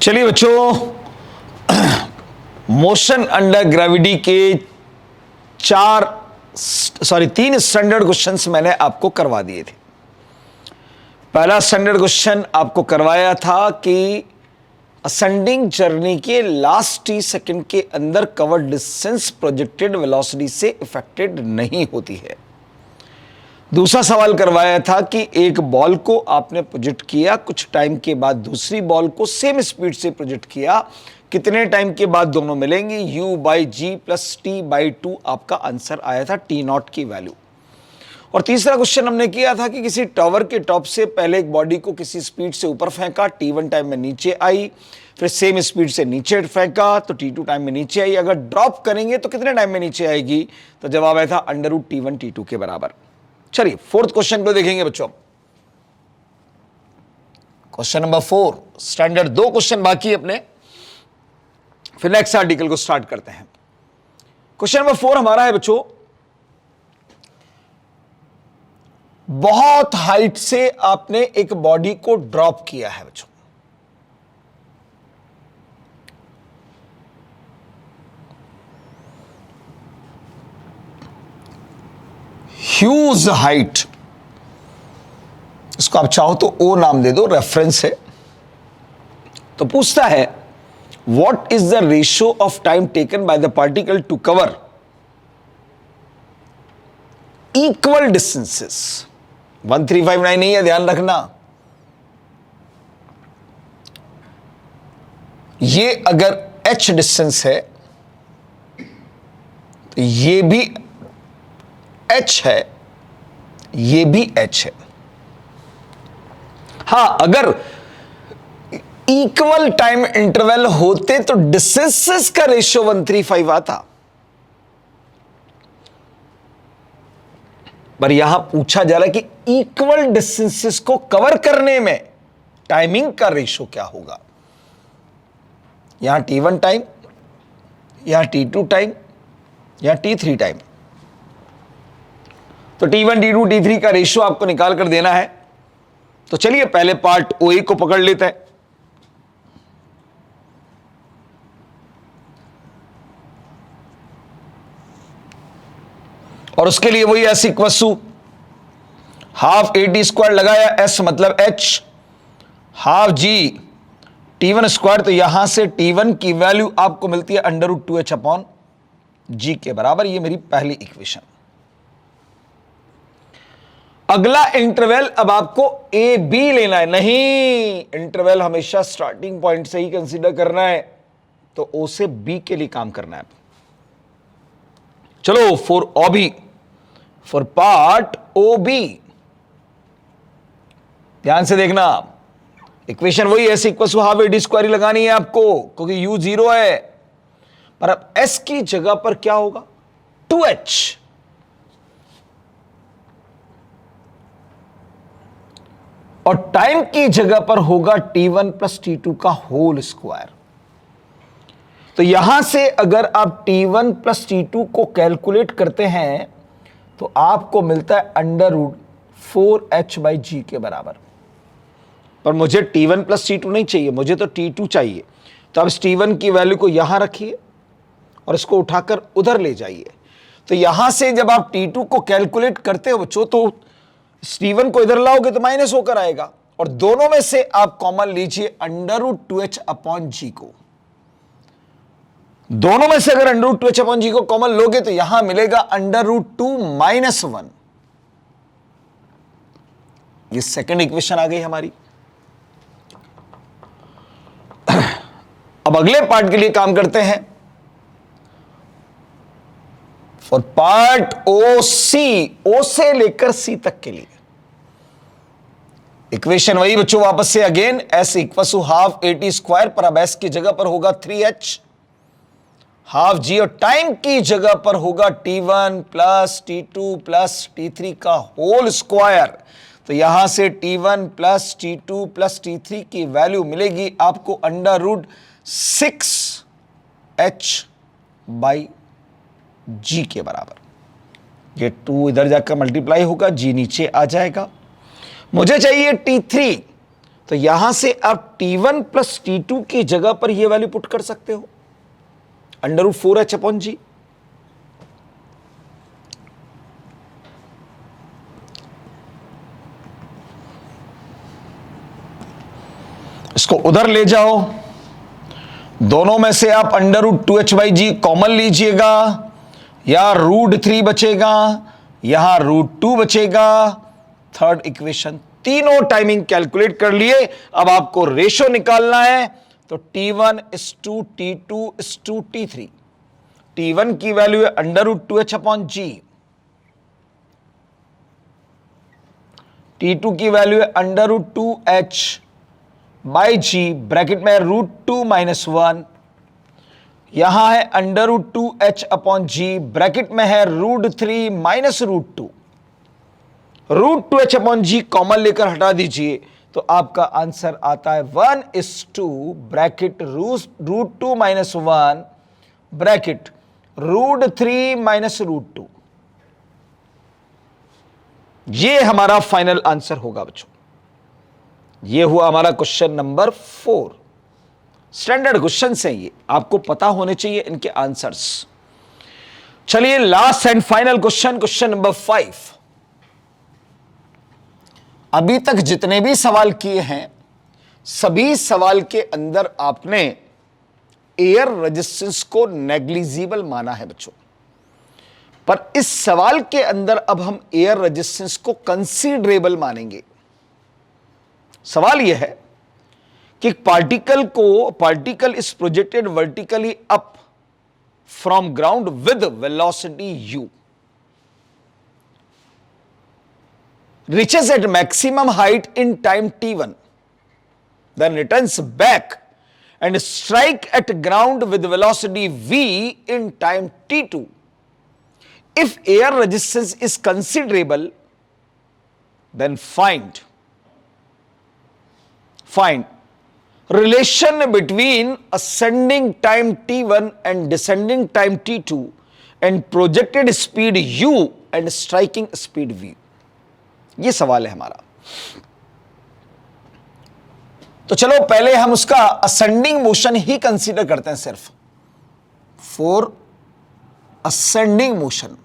चलिए बच्चों, motion under gravity के तीन स्टैंडर्ड क्वेश्चंस मैंने आपको करवा दिए थे। पहला स्टैंडर्ड क्वेश्चन आपको करवाया था कि असेंडिंग जर्नी के लास्ट टी सेकंड के अंदर कवर्ड डिस्टेंस प्रोजेक्टेड वेलोसिटी से इफेक्टेड नहीं होती है। दूसरा सवाल करवाया था कि एक बॉल को आपने प्रोजेक्ट किया, कुछ टाइम के बाद दूसरी बॉल को सेम स्पीड से प्रोजेक्ट किया, कितने टाइम के बाद दोनों मिलेंगे, u by G plus T by two आपका आंसर आया था टी नॉट की वैल्यू। और तीसरा क्वेश्चन हमने किया था कि किसी टावर के टॉप से पहले एक बॉडी को किसी स्पीड से ऊपर फेंका, t1 टाइम में नीचे आई, फिर सेम स्पीड से नीचे फेंका तो t2 टाइम में नीचे आई। अगर ड्रॉप करेंगे तो कितने टाइम में नीचे आएगी, तो जवाब आया था अंडर रूट t1 t2 के बराबर। चलिए फोर्थ क्वेश्चन को देखेंगे बच्चों। क्वेश्चन नंबर 4, स्टैंडर्ड 2 क्वेश्चन बाकी अपने, फिर नेक्स्ट आर्टिकल को स्टार्ट करते हैं। क्वेश्चन नंबर 4 हमारा है बच्चों, बहुत हाइट से आपने एक बॉडी को ड्रॉप किया है बच्चों। ह्यूज हाइट, इसको आप चाहो तो ओ नाम दे दो, रेफरेंस है। तो पूछता है what is the ratio of time taken by the particle to cover equal distances. 1359 नहीं है, ध्यान रखना। ये अगर h डिस्टेंस है तो ये भी h है, ये भी h है। हां, अगर इक्वल टाइम इंटरवल होते तो डिस्टेंसेस का रेशियो 135 आता, पर यहां पूछा जा रहा है कि इक्वल डिस्टेंसेस को कवर करने में टाइमिंग का रेशियो क्या होगा। यहां t1 टाइम, यहां t2 टाइम, यहां t3 टाइम। तो t1 t2 t3 का रेशियो आपको निकाल कर देना है। तो चलिए पहले पार्ट OA को पकड़ लेते हैं। और उसके लिए वही s equals to half AT square लगाया, s मतलब h, half g t1 square. तो यहां से t1 की वैल्यू आपको मिलती है under root 2h upon g के बराबर। ये मेरी पहली इक्वेशन। अगला इंटरवल अब आपको ए बी लेना है। नहीं, इंटरवल हमेशा स्टार्टिंग पॉइंट से ही कंसीडर करना है, तो ओ से बी के लिए काम करना है। चलो for OB, for part OB ध्यान से देखना, इक्वेशन वही है, equal to half AT square लगानी है आपको, क्योंकि u 0 है। पर अब s की जगह पर क्या होगा, 2h। और टाइम की जगह पर होगा t1 प्लस t2 का होल स्क्वायर। तो यहां से अगर आप t1 प्लस t2 को कैलकुलेट करते हैं तो आपको मिलता है अंडर रूट 4h बाई जी के बराबर। पर मुझे t1 प्लस t2 नहीं चाहिए, मुझे तो t2 चाहिए। तो अब इस t1 की वैल्यू को यहां रखिए और इसको उठाकर उधर ले जाइए। तो यहां से जब आप t2 को कैलकुलेट करते हो बच्चों, तो t1 को इधर लाओगे तो माइनस होकर आएगा, और दोनों में से आप कॉमन लीजिए अंडर रूट 2h अपॉन जी को। दोनों में से अगर अंडर रूट 2h अपॉन जी को कॉमन लोगे तो यहां मिलेगा अंडर रूट 2 माइनस 1। ये सेकंड इक्वेशन आ गई हमारी। अब अगले पार्ट के लिए काम करते हैं। फॉर पार्ट OC, O से लेकर C तक के लिए इक्वेशन वही बच्चों, वापस से again s equal to half AT square, पर अब s की जगह पर होगा 3h, हाफ g, और टाइम की जगह पर होगा t1 plus t2 plus t3 का होल स्क्वायर। तो यहां से t1 plus t2 plus t3 की वैल्यू मिलेगी आपको under root 6h by g के बराबर। ये 2 इधर जाकर मल्टीप्लाई होगा, g नीचे आ जाएगा। मुझे चाहिए t3, तो यहां से आप T1 प्लस T2 की जगह पर यह वैल्यू पुट कर सकते हो, √4h/g। इसको उधर ले जाओ, दोनों में से आप √2h/g कॉमन लीजिएगा, या √3 बचेगा, यहां √2 बचेगा। थर्ड इक्वेशन, तीनों टाइमिंग कैलकुलेट कर लिए। अब आपको रेशो निकालना है, तो T1 is to T2 is to T3। T1 की वैल्यू है √2h/g, T2 की वैल्यू है √2h/g, ब्रैकेट में √2 - 1, यहां है √2h/g, ब्रैकेट में है √3 - √2। √2h/g कॉमन लेकर हटा दीजिए, तो आपका आंसर आता है 1:2 ब्रैकेट √2 - 1 ब्रैकेट √3 - √2। ये हमारा फाइनल आंसर होगा बच्चों। ये हुआ हमारा क्वेश्चन नंबर 4। स्टैंडर्ड क्वेश्चन है ये, आपको पता होने चाहिए इनके आंसर्स। चलिए last and final question, question number 5। अभी तक जितने भी सवाल किए हैं, सभी सवाल के अंदर आपने एयर रेजिस्टेंस को नेग्लिजिबल माना है बच्चों, पर इस सवाल के अंदर अब हम एयर रेजिस्टेंस को कंसीडरेबल मानेंगे। सवाल यह है कि particle is projected vertically up from ground with velocity u, reaches at maximum height in time t1, then returns back and strike at ground with velocity v in time t2. If air resistance is considerable, then find relation between ascending time t1 and descending time t2 and projected speed u and striking speed v। ये सवाल है हमारा। तो चलो पहले हम उसका ascending motion ही consider करते हैं सिर्फ। फॉर असेंडिंग मोशन,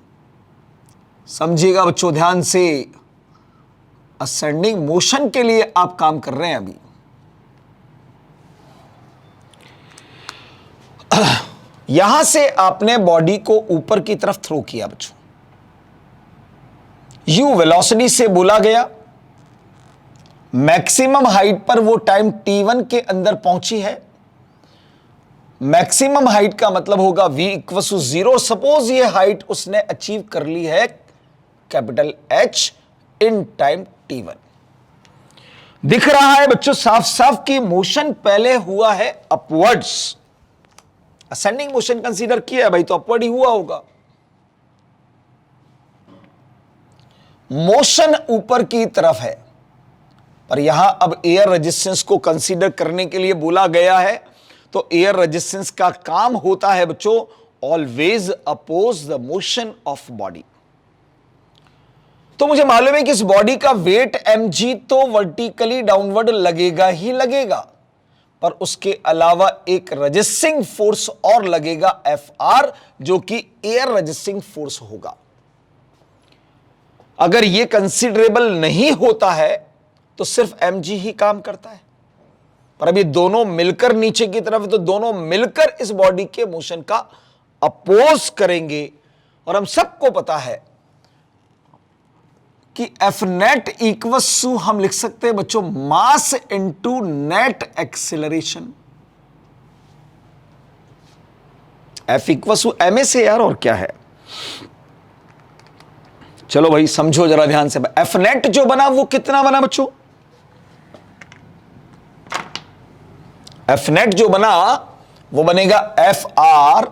समझिएगा बच्चों ध्यान से, असेंडिंग मोशन के लिए आप काम कर रहे हैं अभी। यहां से आपने बॉडी को ऊपर की तरफ थ्रो किया बच्चों, u वेलोसिटी से बोला गया, मैक्सिमम हाइट पर वो टाइम t1 के अंदर पहुंची है। मैक्सिमम हाइट का मतलब होगा v = 0। सपोज ये हाइट उसने अचीव कर ली है capital H in time t1। दिख रहा है बच्चों साफ साफ कि मोशन पहले हुआ है अपवर्ड्स। असेंडिंग मोशन कंसीडर किया है भाई, तो अपवर्ड ही हुआ होगा। मोशन ऊपर की तरफ है, पर यहां अब एयर रेजिस्टेंस को कंसीडर करने के लिए बोला गया है। तो एयर रेजिस्टेंस का काम होता है बच्चों always oppose the motion of body. तो मुझे मालूम है कि इस बॉडी का वेट mg तो वर्टिकली डाउनवर्ड लगेगा ही लगेगा, पर उसके अलावा एक रेजिस्टिंग फोर्स और लगेगा Fr, जो कि एयर रेजिस्टिंग फोर्स होगा। अगर यह कंसीडरेबल नहीं होता है तो सिर्फ mg ही काम करता है, पर अभी दोनों मिलकर नीचे की तरफ, तो दोनों मिलकर इस बॉडी के मोशन का अपोज करेंगे। और हम सबको पता है कि F net = हम लिख सकते हैं बच्चों mass into net acceleration. F = ma से यार, और क्या है। चलो भाई समझो जरा ध्यान से। F net जो बना वो कितना बना बच्चों? F net जो बना वो बनेगा Fr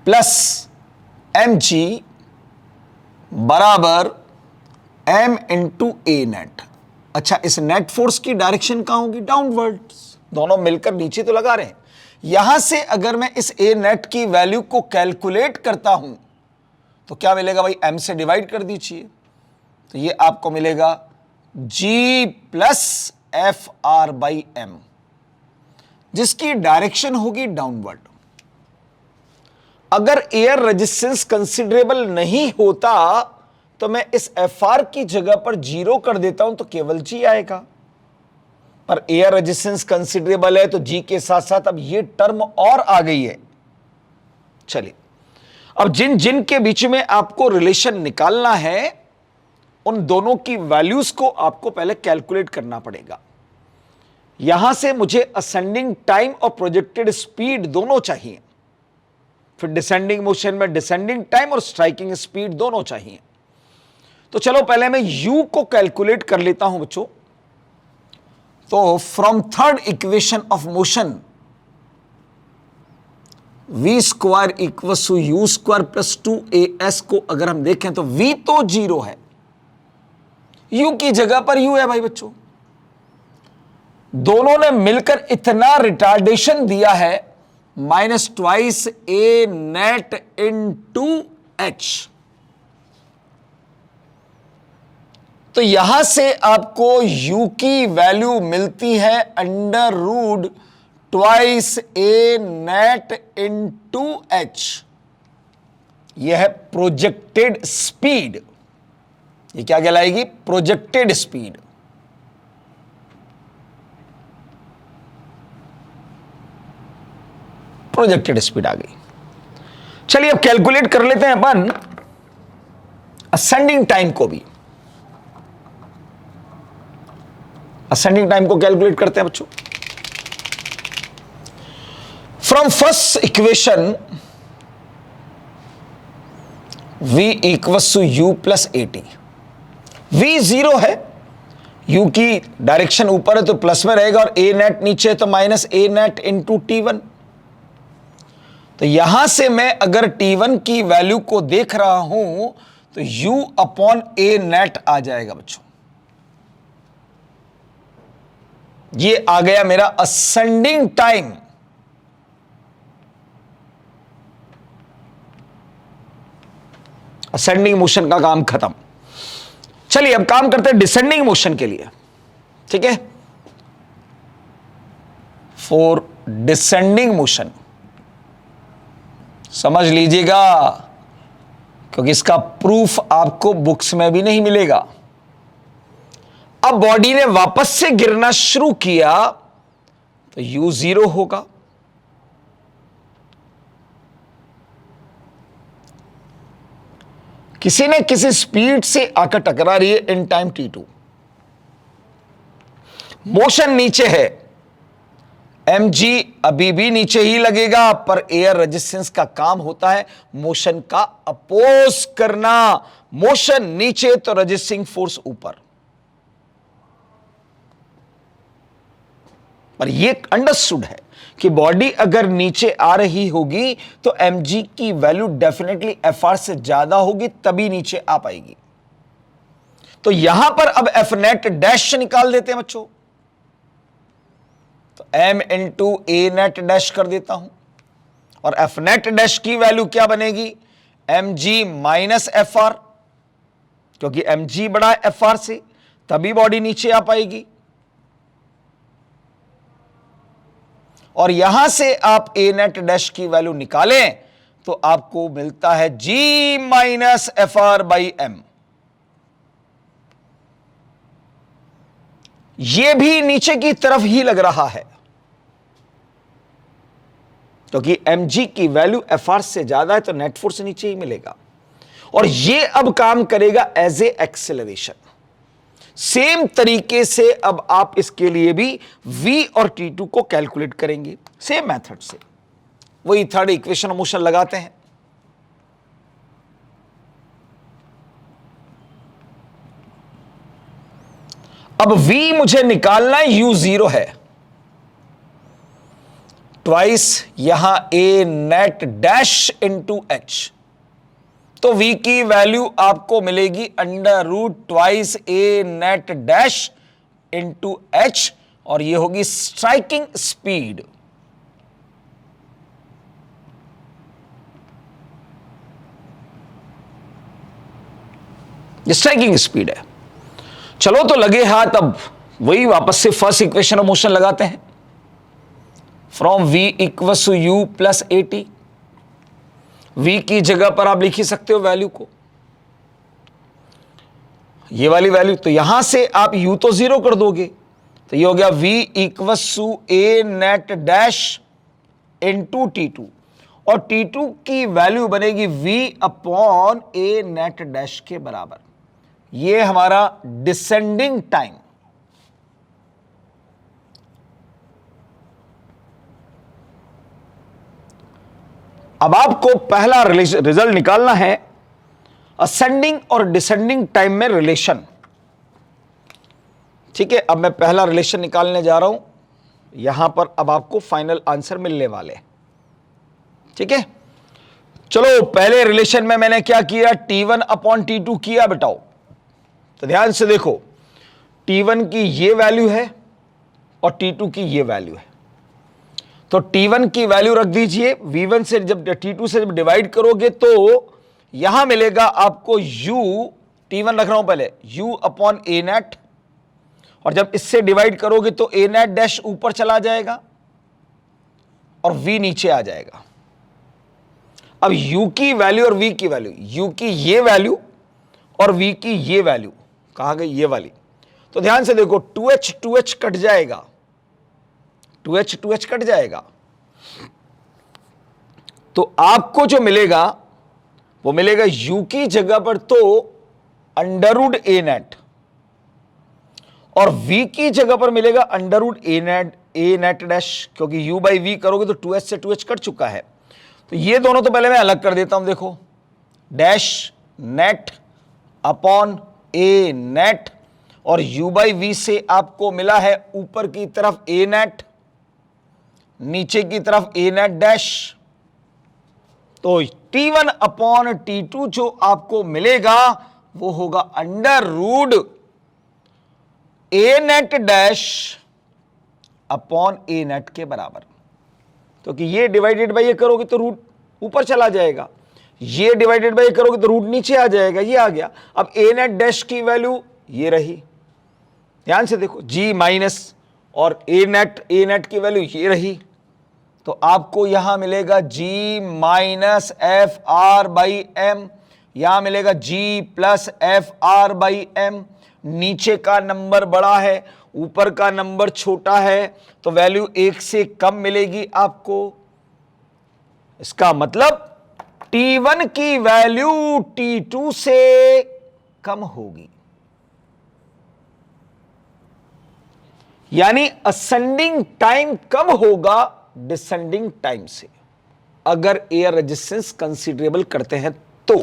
प्लस mg बराबर m इंटू ए नेट। अच्छा, इस नेट फोर्स की डायरेक्शन कहां होगी? डाउनवर्ड। दोनों मिलकर नीचे तो लगा रहे हैं। यहां से अगर मैं इस ए नेट की वैल्यू को कैलकुलेट करता हूं तो क्या मिलेगा भाई? m से डिवाइड कर दीजिए, तो ये आपको मिलेगा g plus F R by M, जिसकी डायरेक्शन होगी डाउनवर्ड। अगर एयर रेजिस्टेंस कंसिडरेबल नहीं होता तो मैं इस एफ आर की जगह पर 0 कर देता हूं तो केवल जी आएगा, पर एयर रेजिस्टेंस कंसिडरेबल है तो जी के साथ साथ अब ये टर्म और आ गई है। चलिए, अब जिन जिन के बीच में आपको रिलेशन निकालना है उन दोनों की वैल्यूज को आपको पहले कैलकुलेट करना पड़ेगा। यहां से मुझे असेंडिंग टाइम और प्रोजेक्टेड स्पीड दोनों चाहिए, फिर डिसेंडिंग मोशन में डिसेंडिंग टाइम और स्ट्राइकिंग स्पीड दोनों चाहिए। तो चलो पहले मैं u को कैलकुलेट कर लेता हूं बच्चों। तो from third equation of motion v square equal to U square plus 2as को अगर हम देखें तो v तो 0 है, u की जगह पर u है भाई बच्चों। दोनों ने मिलकर इतना रिटार्डेशन दिया है minus twice A net into H. तो यहां से आपको u की वैल्यू मिलती है under root twice A net into H. यह है प्रोजेक्टेड स्पीड। ये क्या कहलाएगी? Projected speed. प्रोजेक्टेड स्पीड आ गई। चलिए अब कैलकुलेट कर लेते हैं अपन असेंडिंग टाइम को भी। असेंडिंग टाइम को कैलकुलेट करते हैं बच्चों। From first equation v equals to u plus A T. v 0 है, u की डायरेक्शन ऊपर है तो प्लस में रहेगा और a नेट नीचे है तो minus a net into T1। तो यहां से मैं अगर T1 की वैल्यू को देख रहा हूं तो u अपॉन a नेट आ जाएगा बच्चों। ये आ गया मेरा असेंडिंग टाइम। असेंडिंग मोशन का काम खत्म। चलिए अब काम करते हैं डिसेंडिंग मोशन के लिए। ठीक है, फॉर डिसेंडिंग मोशन समझ लीजिएगा, क्योंकि इसका प्रूफ आपको बुक्स में भी नहीं मिलेगा। अब बॉडी ने वापस से गिरना शुरू किया तो u 0 होगा। किसी ने किसी स्पीड से आकर टकरा रही है इन टाइम t2। मोशन नीचे है, mg अभी भी नीचे ही लगेगा, पर एयर रेजिस्टेंस का काम होता है मोशन का अपोज करना। मोशन नीचे तो रेजिस्टिंग फोर्स ऊपर। पर यह अंडरस्टूड है कि बॉडी अगर नीचे आ रही होगी तो mg की वैल्यू डेफिनेटली fr से ज्यादा होगी, तभी नीचे आ पाएगी। तो यहां पर अब f नेट डैश निकाल देते हैं बच्चों। तो m इंटू ए नेट डैश कर देता हूं और f नेट डैश की वैल्यू क्या बनेगी? mg माइनस fr, क्योंकि mg बड़ा है fr से, तभी बॉडी नीचे आ पाएगी। और यहां से आप ए नेट डैश की वैल्यू निकालें तो आपको मिलता है g minus F R by M. यह भी नीचे की तरफ ही लग रहा है, क्योंकि mg की वैल्यू एफ आर से ज्यादा है तो नेट फोर्स नीचे ही मिलेगा। और यह अब काम करेगा एज ए एक्सेलरेशन। सेम तरीके से अब आप इसके लिए भी v और t2 को कैलकुलेट करेंगे सेम मेथड से। वही थर्ड इक्वेशन मोशन लगाते हैं। अब v मुझे निकालना है, u 0 है, ट्वाइस यहां a net dash into H. तो v की वैल्यू आपको मिलेगी under root twice A net dash into H, और ये होगी स्ट्राइकिंग स्पीड। स्ट्राइकिंग स्पीड है। चलो तो लगे हाथ अब वही वापस से फर्स्ट इक्वेशन ऑफ मोशन लगाते हैं, from v equals to u plus A T. v की जगह पर आप लिख ही सकते हो वैल्यू को, ये वाली वैल्यू। तो यहां से आप u तो 0 कर दोगे, तो ये हो गया v equals to A net dash into T2, और T2 की वैल्यू बनेगी v upon A net dash के बराबर। ये हमारा डिसेंडिंग टाइम। अब आपको पहला रिजल्ट निकालना है असेंडिंग और डिसेंडिंग टाइम में रिलेशन। ठीक है, अब मैं पहला रिलेशन निकालने जा रहा हूं, यहां पर अब आपको फाइनल आंसर मिलने वाले। ठीक है, चलो पहले रिलेशन में मैंने क्या किया, T1 अपॉन T2 किया बेटाओ। तो ध्यान से देखो, T1 की ये वैल्यू है और T2 की ये वैल्यू है। तो T1 की वैल्यू रख दीजिए, V1 से जब T2 से जब डिवाइड करोगे तो यहां मिलेगा आपको U, T1 रख रहा हूं पहले, U अपॉन ए नेट, और जब इससे डिवाइड करोगे तो ए नेट डैश ऊपर चला जाएगा और V नीचे आ जाएगा। अब U की वैल्यू और V की वैल्यू, U की ये वैल्यू और V की ये वैल्यू कहां गई, ये वाली। तो ध्यान से देखो, 2H कट जाएगा, 2H कट जाएगा, तो आपको जो मिलेगा वो मिलेगा U की जगह पर तो अंडरवुड ए नेट, और V की जगह पर मिलेगा अंडरवुड ए नेट डैश, क्योंकि U बाई V करोगे तो 2H से 2H कट चुका है। तो ये दोनों तो पहले मैं अलग कर देता हूं, देखो, dash net upon A net, और U बाई V से आपको मिला है ऊपर की तरफ ए नेट, नीचे की तरफ ए नेट डैश। तो T1 अपॉन T2 जो आपको मिलेगा वो होगा under root A net dash upon A net के बराबर, क्योंकि ये डिवाइडेड बाय ये करोगे तो रूट ऊपर चला जाएगा, ये डिवाइडेड बाय ये करोगे तो रूट नीचे आ जाएगा, ये आ गया। अब ए नेट डैश की वैल्यू ये रही, ध्यान से देखो, G माइनस, और ए नेट की वैल्यू ये रही, तो आपको यहां मिलेगा G minus F R by M, यहां मिलेगा G plus F R by M. नीचे का नंबर बड़ा है, ऊपर का नंबर छोटा है, तो वैल्यू 1 से कम मिलेगी आपको। इसका मतलब T1 की वैल्यू T2 से कम होगी, यानी असेंडिंग टाइम कम होगा डिसेंडिंग टाइम से, अगर एयर रेजिस्टेंस कंसीडरेबल करते हैं तो।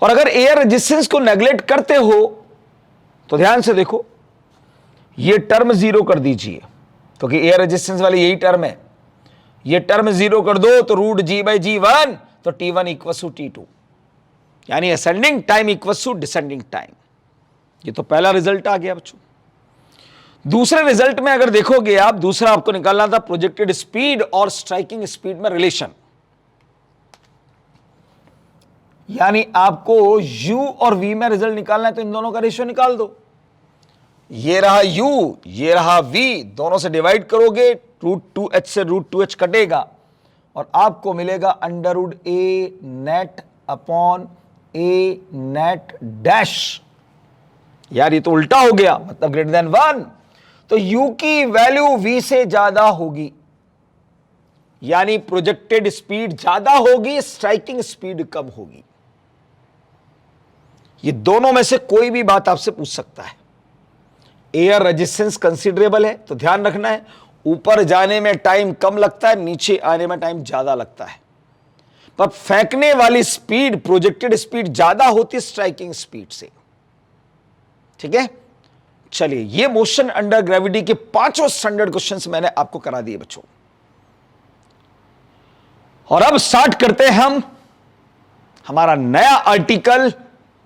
और अगर एयर रेजिस्टेंस को नेग्लेक्ट करते हो तो ध्यान से देखो, ये टर्म 0 कर दीजिए, क्योंकि एयर रेजिस्टेंस वाली यही टर्म है, ये टर्म 0 कर दो तो रूट G बाई G1, तो T1 इक्वल्स टू T2, यानी ascending time equals to descending time. ये तो पहला रिजल्ट आ गया बच्चों। दूसरे रिजल्ट में अगर देखोगे आप, दूसरा आपको निकालना था प्रोजेक्टेड स्पीड और स्ट्राइकिंग स्पीड में रिलेशन, यानी आपको U और V में रिजल्ट निकालना है, तो इन दोनों का रेशियो निकाल दो। ये रहा U, ये रहा V, दोनों से डिवाइड करोगे, रूट 2H से रूट 2H कटेगा, और आपको मिलेगा Underwood A net upon A net dash. यार ये तो उल्टा हो गया, मतलब ग्रेटर देन 1, तो U की वैल्यू V से ज्यादा होगी, यानी प्रोजेक्टेड स्पीड ज्यादा होगी, स्ट्राइकिंग स्पीड कम होगी। ये दोनों में से कोई भी बात आपसे पूछ सकता है। एयर रेजिस्टेंस कंसीडरेबल है, तो ध्यान रखना है, ऊपर जाने में टाइम कम लगता है, नीचे आने में टाइम ज्यादा लगता है, पर फेंकने वाली स्पीड, प्रोजेक्टेड स्पीड ज्यादा होती है स्ट्राइकिंग स्पीड से। ठीक है, चलिए, ये मोशन अंडर ग्रेविटी के 5 स्टैंडर्ड क्वेश्चंस मैंने आपको करा दिए बच्चों, और अब स्टार्ट करते हैं हम हमारा नया article,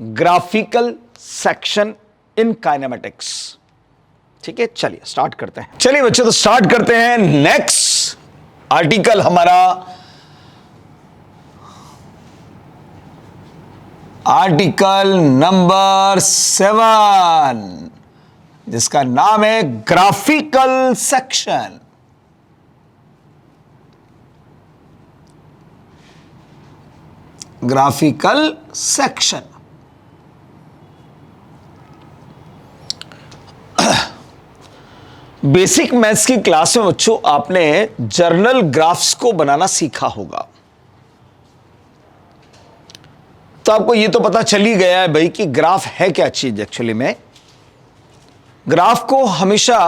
graphical section in kinematics. ठीक है, चलिए स्टार्ट करते हैं। चलिए बच्चों, तो स्टार्ट करते हैं। नेक्स्ट आर्टिकल हमारा आर्टिकल नंबर 7, जिसका नाम है graphical section. Graphical section. Basic maths की क्लास में बच्चों आपने जर्नल ग्राफ्स को बनाना सीखा होगा। तो आपको यह तो पता चल ही गया है भाई कि ग्राफ है क्या चीज। एक्चुअली में ग्राफ को हमेशा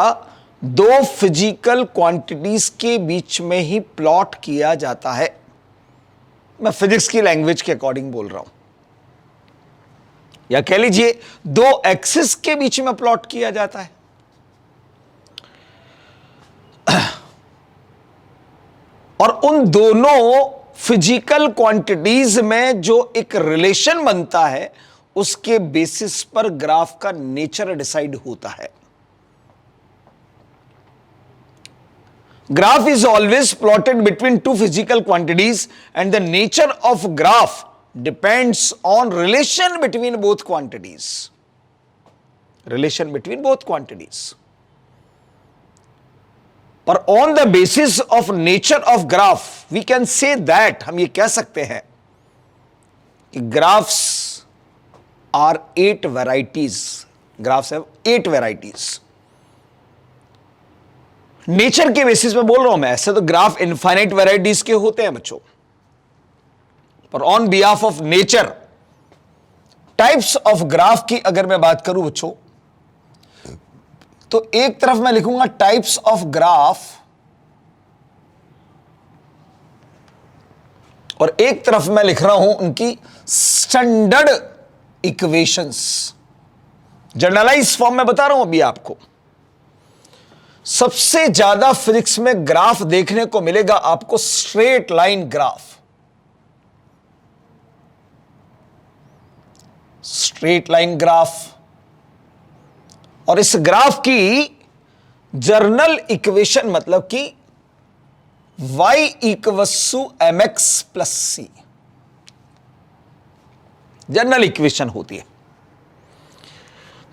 दो फिजिकल क्वांटिटीज के बीच में ही प्लॉट किया जाता है। मैं फिजिक्स की लैंग्वेज के अकॉर्डिंग बोल रहा हूं, या कह लीजिए दो एक्सिस के बीच में प्लॉट किया जाता है। और उन दोनों फिजिकल क्वांटिटीज में जो एक रिलेशन बनता है उसके बेसिस पर ग्राफ का नेचर डिसाइड होता है। Graph is always plotted between two physical quantities and the nature of graph depends on relation between both quantities. Relation between both quantities. पर on the basis of nature of graph, we can say that हम ये कह सकते हैं कि graphs are 8 varieties. Graphs have 8 varieties. Nature के basis पे बोल रहा हूं मैं, ऐसे तो ग्राफ इनफाइनाइट वैरायटीज के होते हैं बच्चों, पर on behalf of nature types of graph की अगर मैं बात करूं बच्चों, तो एक तरफ मैं लिखूंगा टाइप्स ऑफ ग्राफ और एक तरफ मैं लिख रहा हूं उनकी स्टैंडर्ड इक्वेशंस। जनरलाइज फॉर्म में बता रहा हूं अभी आपको। सबसे ज्यादा फिजिक्स में ग्राफ देखने को मिलेगा आपको straight line graph. Straight line graph, और इस ग्राफ की जर्नल इक्वेशन मतलब कि y equals to mx plus C general equation होती है।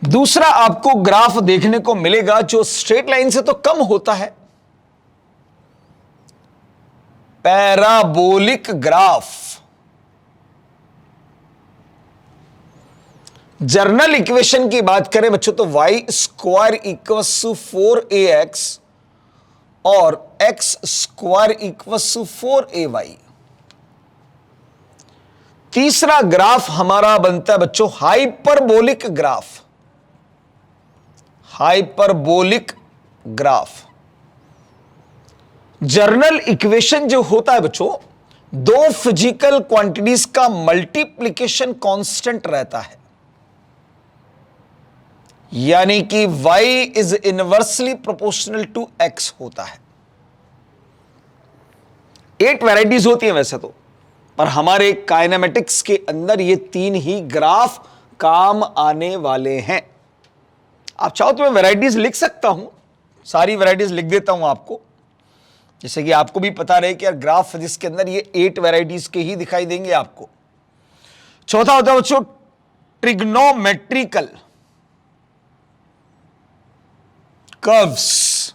दूसरा आपको ग्राफ देखने को मिलेगा जो स्ट्रेट लाइन से तो कम होता है, पैराबोलिक ग्राफ। जर्नल इक्वेशन की बात करें बच्चों तो y square equals to 4ax और x square equals to 4ay। तीसरा ग्राफ हमारा बनता है बच्चों hyperbolic graph. Hyperbolic graph. General equation जो होता है बच्चों, दो फिजिकल क्वांटिटीज का मल्टीप्लिकेशन कांस्टेंट रहता है, यानी कि y is inversely proportional to x होता है। 8 वैरायटीज होती हैं वैसे तो, पर हमारे काइनेमेटिक्स के अंदर ये 3 ही ग्राफ काम आने वाले हैं। आप चाहो तो मैं वैरायटीज लिख सकता हूं, सारी वैरायटीज लिख देता हूं आपको, जैसे कि आपको भी पता रहे कि यार ग्राफ फिजिक्स के अंदर ये 8 वैरायटीज के ही दिखाई देंगे आपको। चौथा होता है बच्चों ट्रिग्नोमेट्रिकल कर्व्स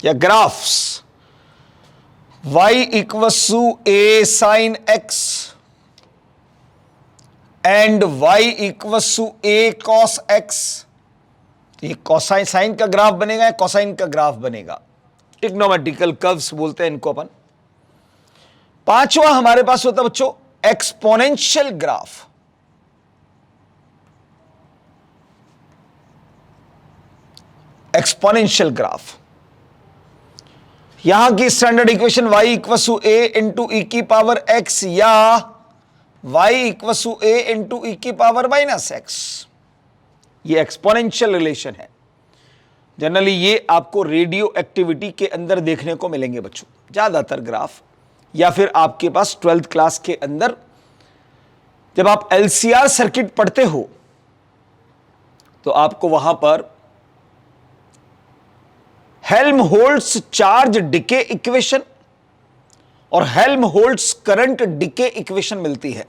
या graphs. y equals to a sine x and y equals to a cos x। ये कोसाइन साइन का ग्राफ बनेगा या कोसाइन का ग्राफ बनेगा, ट्रिग्नोमेट्रिकल कर्व्स बोलते हैं इनको अपन। पांचवा हमारे पास होता है बच्चों एक्सपोनेंशियल ग्राफ। एक्सपोनेंशियल ग्राफ, यहां की standard equation y equals to a into E की पावर x या y equals to a into E की पावर माइनस x। ये एक्सपोनेंशियल रिलेशन है। जनरली ये आपको रेडियो एक्टिविटी के अंदर देखने को मिलेंगे बच्चों ज्यादातर ग्राफ, या फिर आपके पास 12th क्लास के अंदर जब आप LCR सर्किट पढ़ते हो तो आपको वहां पर हेल्महोल्ट्ज चार्ज डिके इक्वेशन और हेल्महोल्ट्ज करंट डिके इक्वेशन मिलती है।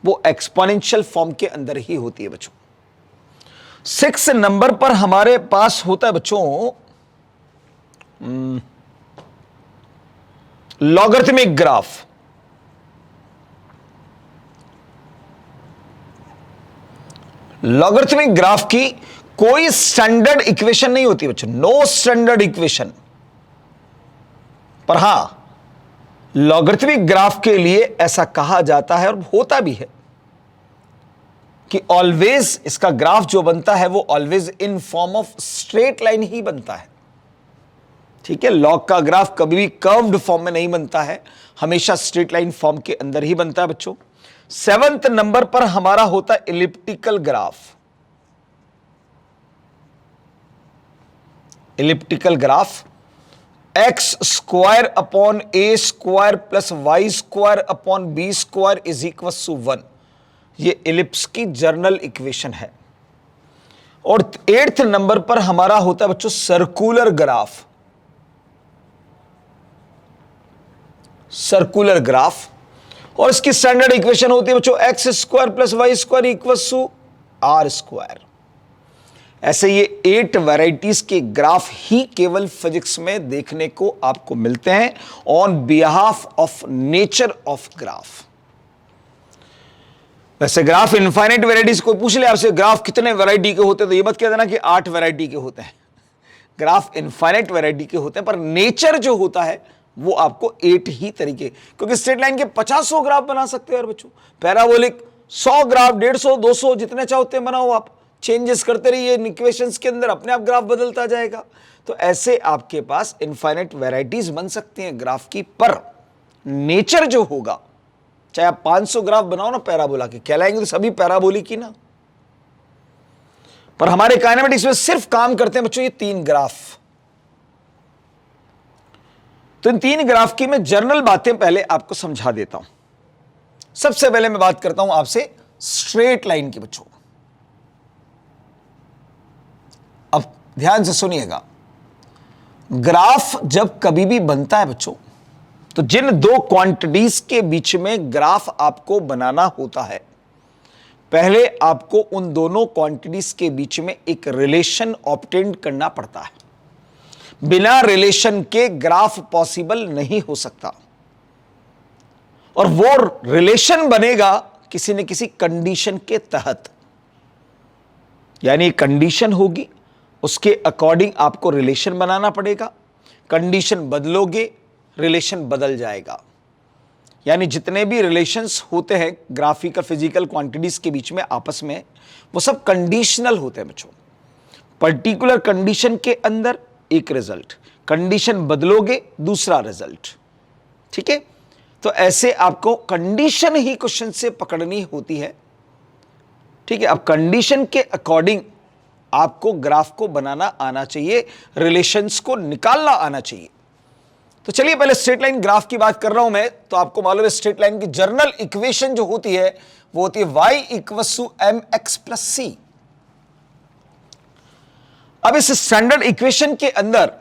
वो एक्सपोनेंशियल फॉर्म के अंदर ही होती है बच्चों। 6 नंबर पर हमारे पास होता है बच्चों लॉगरिथमिक ग्राफ। लॉगरिथमिक ग्राफ की कोई स्टैंडर्ड इक्वेशन नहीं होती बच्चों, नो स्टैंडर्ड इक्वेशन। पर हां, लॉगरिथमिक ग्राफ के लिए ऐसा कहा जाता है और होता भी है कि ऑलवेज इसका ग्राफ जो बनता है वो always in form of straight line ही बनता है। ठीक है, लॉग का ग्राफ कभी भी कर्व्ड फॉर्म में नहीं बनता है, हमेशा स्ट्रेट लाइन फॉर्म के अंदर ही बनता है बच्चों। 7th नंबर पर हमारा होता है elliptical graph. Elliptical graph X square upon A square plus Y square upon B square is equal to 1, ये इलिप्स की जर्नल इक्वेशन है। और 8th नंबर पर हमारा होता है बच्चों सर्कुलर ग्राफ। सर्कुलर ग्राफ, और इसकी स्टैंडर्ड इक्वेशन होती है बच्चों X square plus Y square equal to R square. ऐसे ये 8 वैरायटीज के ग्राफ ही केवल फिजिक्स में देखने को आपको मिलते हैं on behalf of nature of graph. वैसे ग्राफ इनफाइनाइट वैरायटीज कोई पूछ ले आपसे ग्राफ कितने वैरायटी के होते हैं, तो ये मत कह देना कि 8 वैरायटी के होते हैं। ग्राफ इनफाइनाइट वैरायटी के होते हैं, पर नेचर जो होता है वो आपको 8 ही तरीके, क्योंकि स्ट्रेट लाइन के 50 ग्राफ बना सकते हो यार बच्चों, पैराबोलिक 100 ग्राफ, 150, 200 जितने चाहते बनाओ आप, चेंजेस करते रहिए इक्वेशंस के अंदर, अपने आप ग्राफ बदलता जाएगा। तो ऐसे आपके पास इनफाइनाइट वैरायटीज बन सकती हैं ग्राफ की, पर नेचर जो होगा, चाहे आप 500 ग्राफ बनाओ ना पैराबोला के, कहलाएंगे तो सभी पैराबोलिक ही ना। पर हमारे काइनेमेटिक्स में सिर्फ काम करते हैं बच्चों ये 3 ग्राफ। तो इन 3 ग्राफ की मैं जर्नल बातें पहले आपको समझा देता हूं। सबसे पहले मैं बात करता हूं आपसे स्ट्रेट लाइन की बच्चों। अब ध्यान से सुनिएगा, ग्राफ जब कभी भी बनता है बच्चों, तो जिन 2 क्वांटिटीज के बीच में ग्राफ आपको बनाना होता है, पहले आपको उन दोनों क्वांटिटीज के बीच में एक रिलेशन ऑब्टेन करना पड़ता है। बिना रिलेशन के ग्राफ पॉसिबल नहीं हो सकता, और वो रिलेशन बनेगा किसी न किसी कंडीशन के तहत। यानी कंडीशन होगी, उसके अकॉर्डिंग आपको रिलेशन बनाना पड़ेगा। कंडीशन बदलोगे, रिलेशन बदल जाएगा। यानी जितने भी रिलेशंस होते हैं ग्राफिकल फिजिकल क्वांटिटीज के बीच में आपस में, वो सब कंडीशनल होते हैं बच्चों। पर्टिकुलर कंडीशन के अंदर एक रिजल्ट, कंडीशन बदलोगे दूसरा रिजल्ट। ठीक है, तो ऐसे आपको कंडीशन ही क्वेश्चन से पकड़नी होती है। ठीक है, अब कंडीशन के अकॉर्डिंग आपको ग्राफ को बनाना आना चाहिए, रिलेशंस को निकालना आना चाहिए। तो चलिए पहले स्ट्रेट लाइन ग्राफ की बात कर रहा हूं मैं, तो आपको मालूम है स्ट्रेट लाइन की जर्नल इक्वेशन जो होती है वो होती है y equals to mx plus C. अब इस स्टैंडर्ड इक्वेशन के अंदर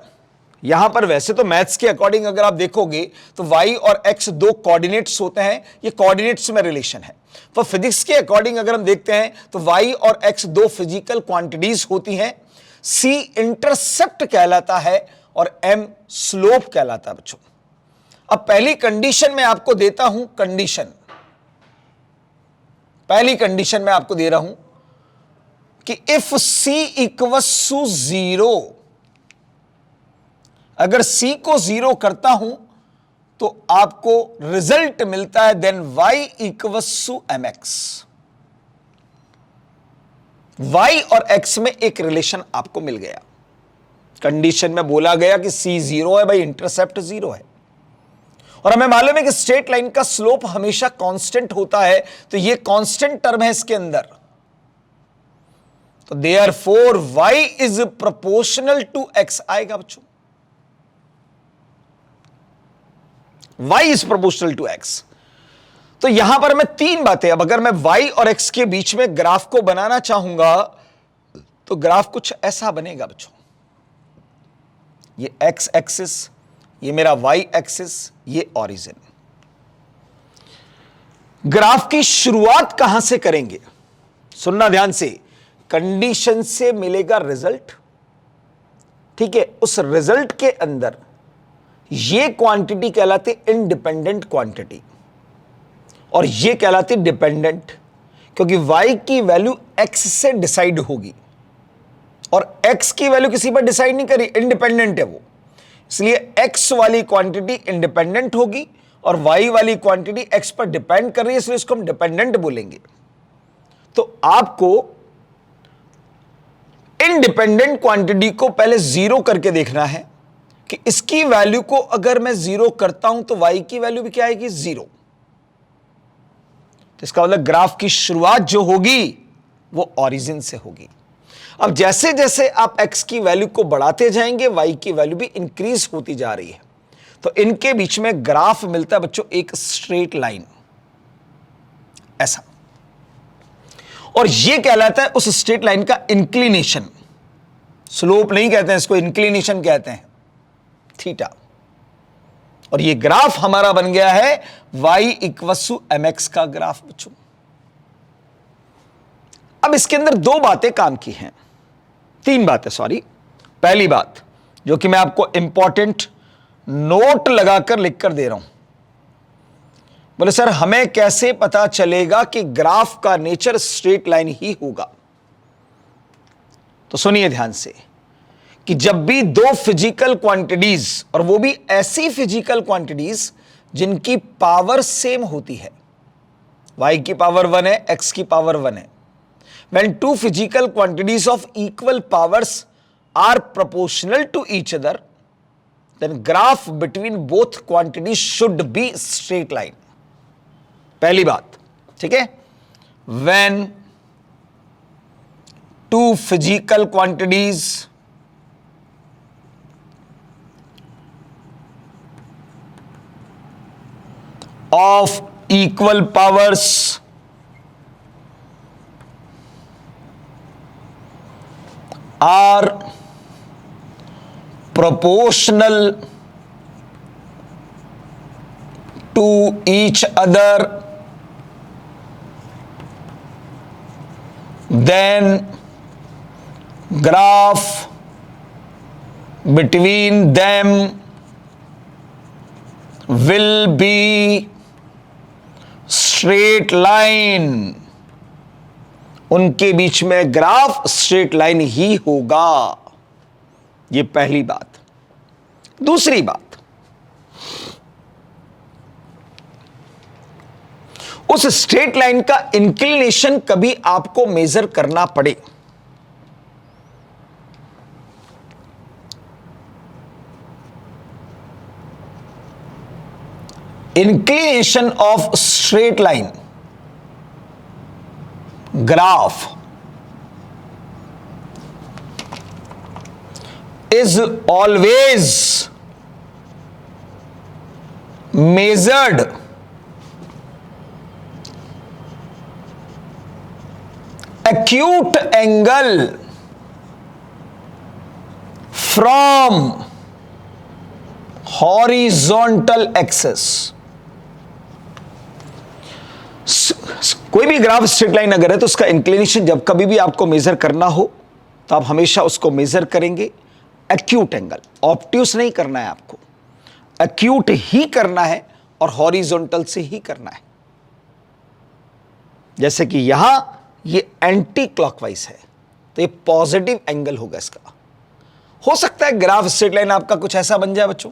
यहां पर वैसे तो मैथ्स के अकॉर्डिंग अगर आप देखोगे तो y और x 2 कोऑर्डिनेट्स होते हैं, ये कोऑर्डिनेट्स में रिलेशन है। पर फिजिक्स के अकॉर्डिंग अगर हम देखते हैं तो y और x 2 फिजिकल क्वांटिटीज होती हैं, c इंटरसेप्ट कहलाता है और m स्लोप कहलाता है बच्चों। अब पहली कंडीशन मैं आपको देता हूं, पहली कंडीशन मैं आपको दे रहा हूं कि इफ c इक्वल्स टू 0, अगर c को 0 करता हूं तो आपको रिजल्ट मिलता है then y equals to mx। y और x में एक रिलेशन आपको मिल गया। कंडीशन में बोला गया कि c 0 है भाई, इंटरसेप्ट 0 है, और हमें मालूम है कि स्ट्रेट लाइन का स्लोप हमेशा कांस्टेंट होता है, तो ये कांस्टेंट टर्म है इसके अंदर। तो therefore y is proportional to x आएगा बच्चों, y is proportional to x। तो यहां पर मैं 3 बातें, अब अगर मैं y और x के बीच में ग्राफ को बनाना चाहूंगा तो ग्राफ कुछ ऐसा बनेगा बच्चों। ये x एक्सिस, ये मेरा y एक्सिस, ये ओरिजिन। ग्राफ की शुरुआत कहां से करेंगे, सुनना ध्यान से। कंडीशन से मिलेगा रिजल्ट, ठीक है। उस रिजल्ट के अंदर ये क्वांटिटी कहलाती इंडिपेंडेंट क्वांटिटी और ये कहलाती डिपेंडेंट, क्योंकि y की वैल्यू x से डिसाइड होगी और x की वैल्यू किसी पर डिसाइड नहीं करी, इंडिपेंडेंट है वो, इसलिए x वाली क्वांटिटी इंडिपेंडेंट होगी और y वाली क्वांटिटी x पर डिपेंड कर रही है, इसलिए इसको हम डिपेंडेंट बोलेंगे। तो आपको इंडिपेंडेंट क्वांटिटी को पहले जीरो करके देखना है कि इसकी वैल्यू को अगर मैं जीरो करता हूं तो y की वैल्यू भी क्या आएगी, जीरो। तो इसका मतलब ग्राफ की शुरुआत जो होगी वो ओरिजिन से होगी। अब जैसे जैसे आप x की वैल्यू को बढ़ाते जाएंगे y की वैल्यू भी इंक्रीज होती जा रही है, तो इनके बीच में ग्राफ मिलता है बच्चों एक स्ट्रेट लाइन ऐसा, और ये कहलाता है उस स्ट्रेट लाइन का इंक्लिनेशन। स्लोप नहीं कहते हैं इसको, इंक्लिनेशन कहते हैं, थीटा। और ये ग्राफ हमारा बन गया है y इक्वसु mx का ग्राफ बच्चों। अब इसके अंदर दो बातें काम की हैं, तीन बातें सॉरी। पहली बात जो कि मैं आपको इंपॉर्टेंट नोट लगाकर लिखकर दे रहा हूं, बोले सर हमें कैसे पता चलेगा कि ग्राफ का नेचर स्ट्रेट लाइन ही होगा। तो सुनिए ध्यान से कि जब भी दो फिजिकल क्वांटिटीज, और वो भी ऐसी फिजिकल क्वांटिटीज जिनकी पावर सेम होती है, y की पावर 1 है, x की पावर 1 है, when two physical quantities of equal powers are proportional to each other, then graph between both quantities should be straight line। पहली बात, ठीक है, when two physical quantities of equal powers are proportional to each other, then graph between them will be straight line। उनके बीच में graph straight line ही होगा। यह पहली बात। दूसरी बात, उस स्ट्रेट लाइन का इंक्लिनेशन कभी आपको मेजर करना पड़े, inclination of straight line graph is always measured acute angle from horizontal axis। कोई भी ग्राफ स्ट्रेट लाइन अगर है तो उसका इंक्लिनेशन जब कभी भी आपको मेजर करना हो तो आप हमेशा उसको मेजर करेंगे एक्यूट एंगल, ऑब्ट्यूस नहीं करना है आपको, एक्यूट ही करना है और हॉरिजॉन्टल से ही करना है। जैसे कि यहां ये एंटी क्लॉकवाइज है तो ये पॉजिटिव एंगल होगा इसका। हो सकता है ग्राफ स्ट्रेट लाइन आपका कुछ ऐसा बन जाए बच्चों,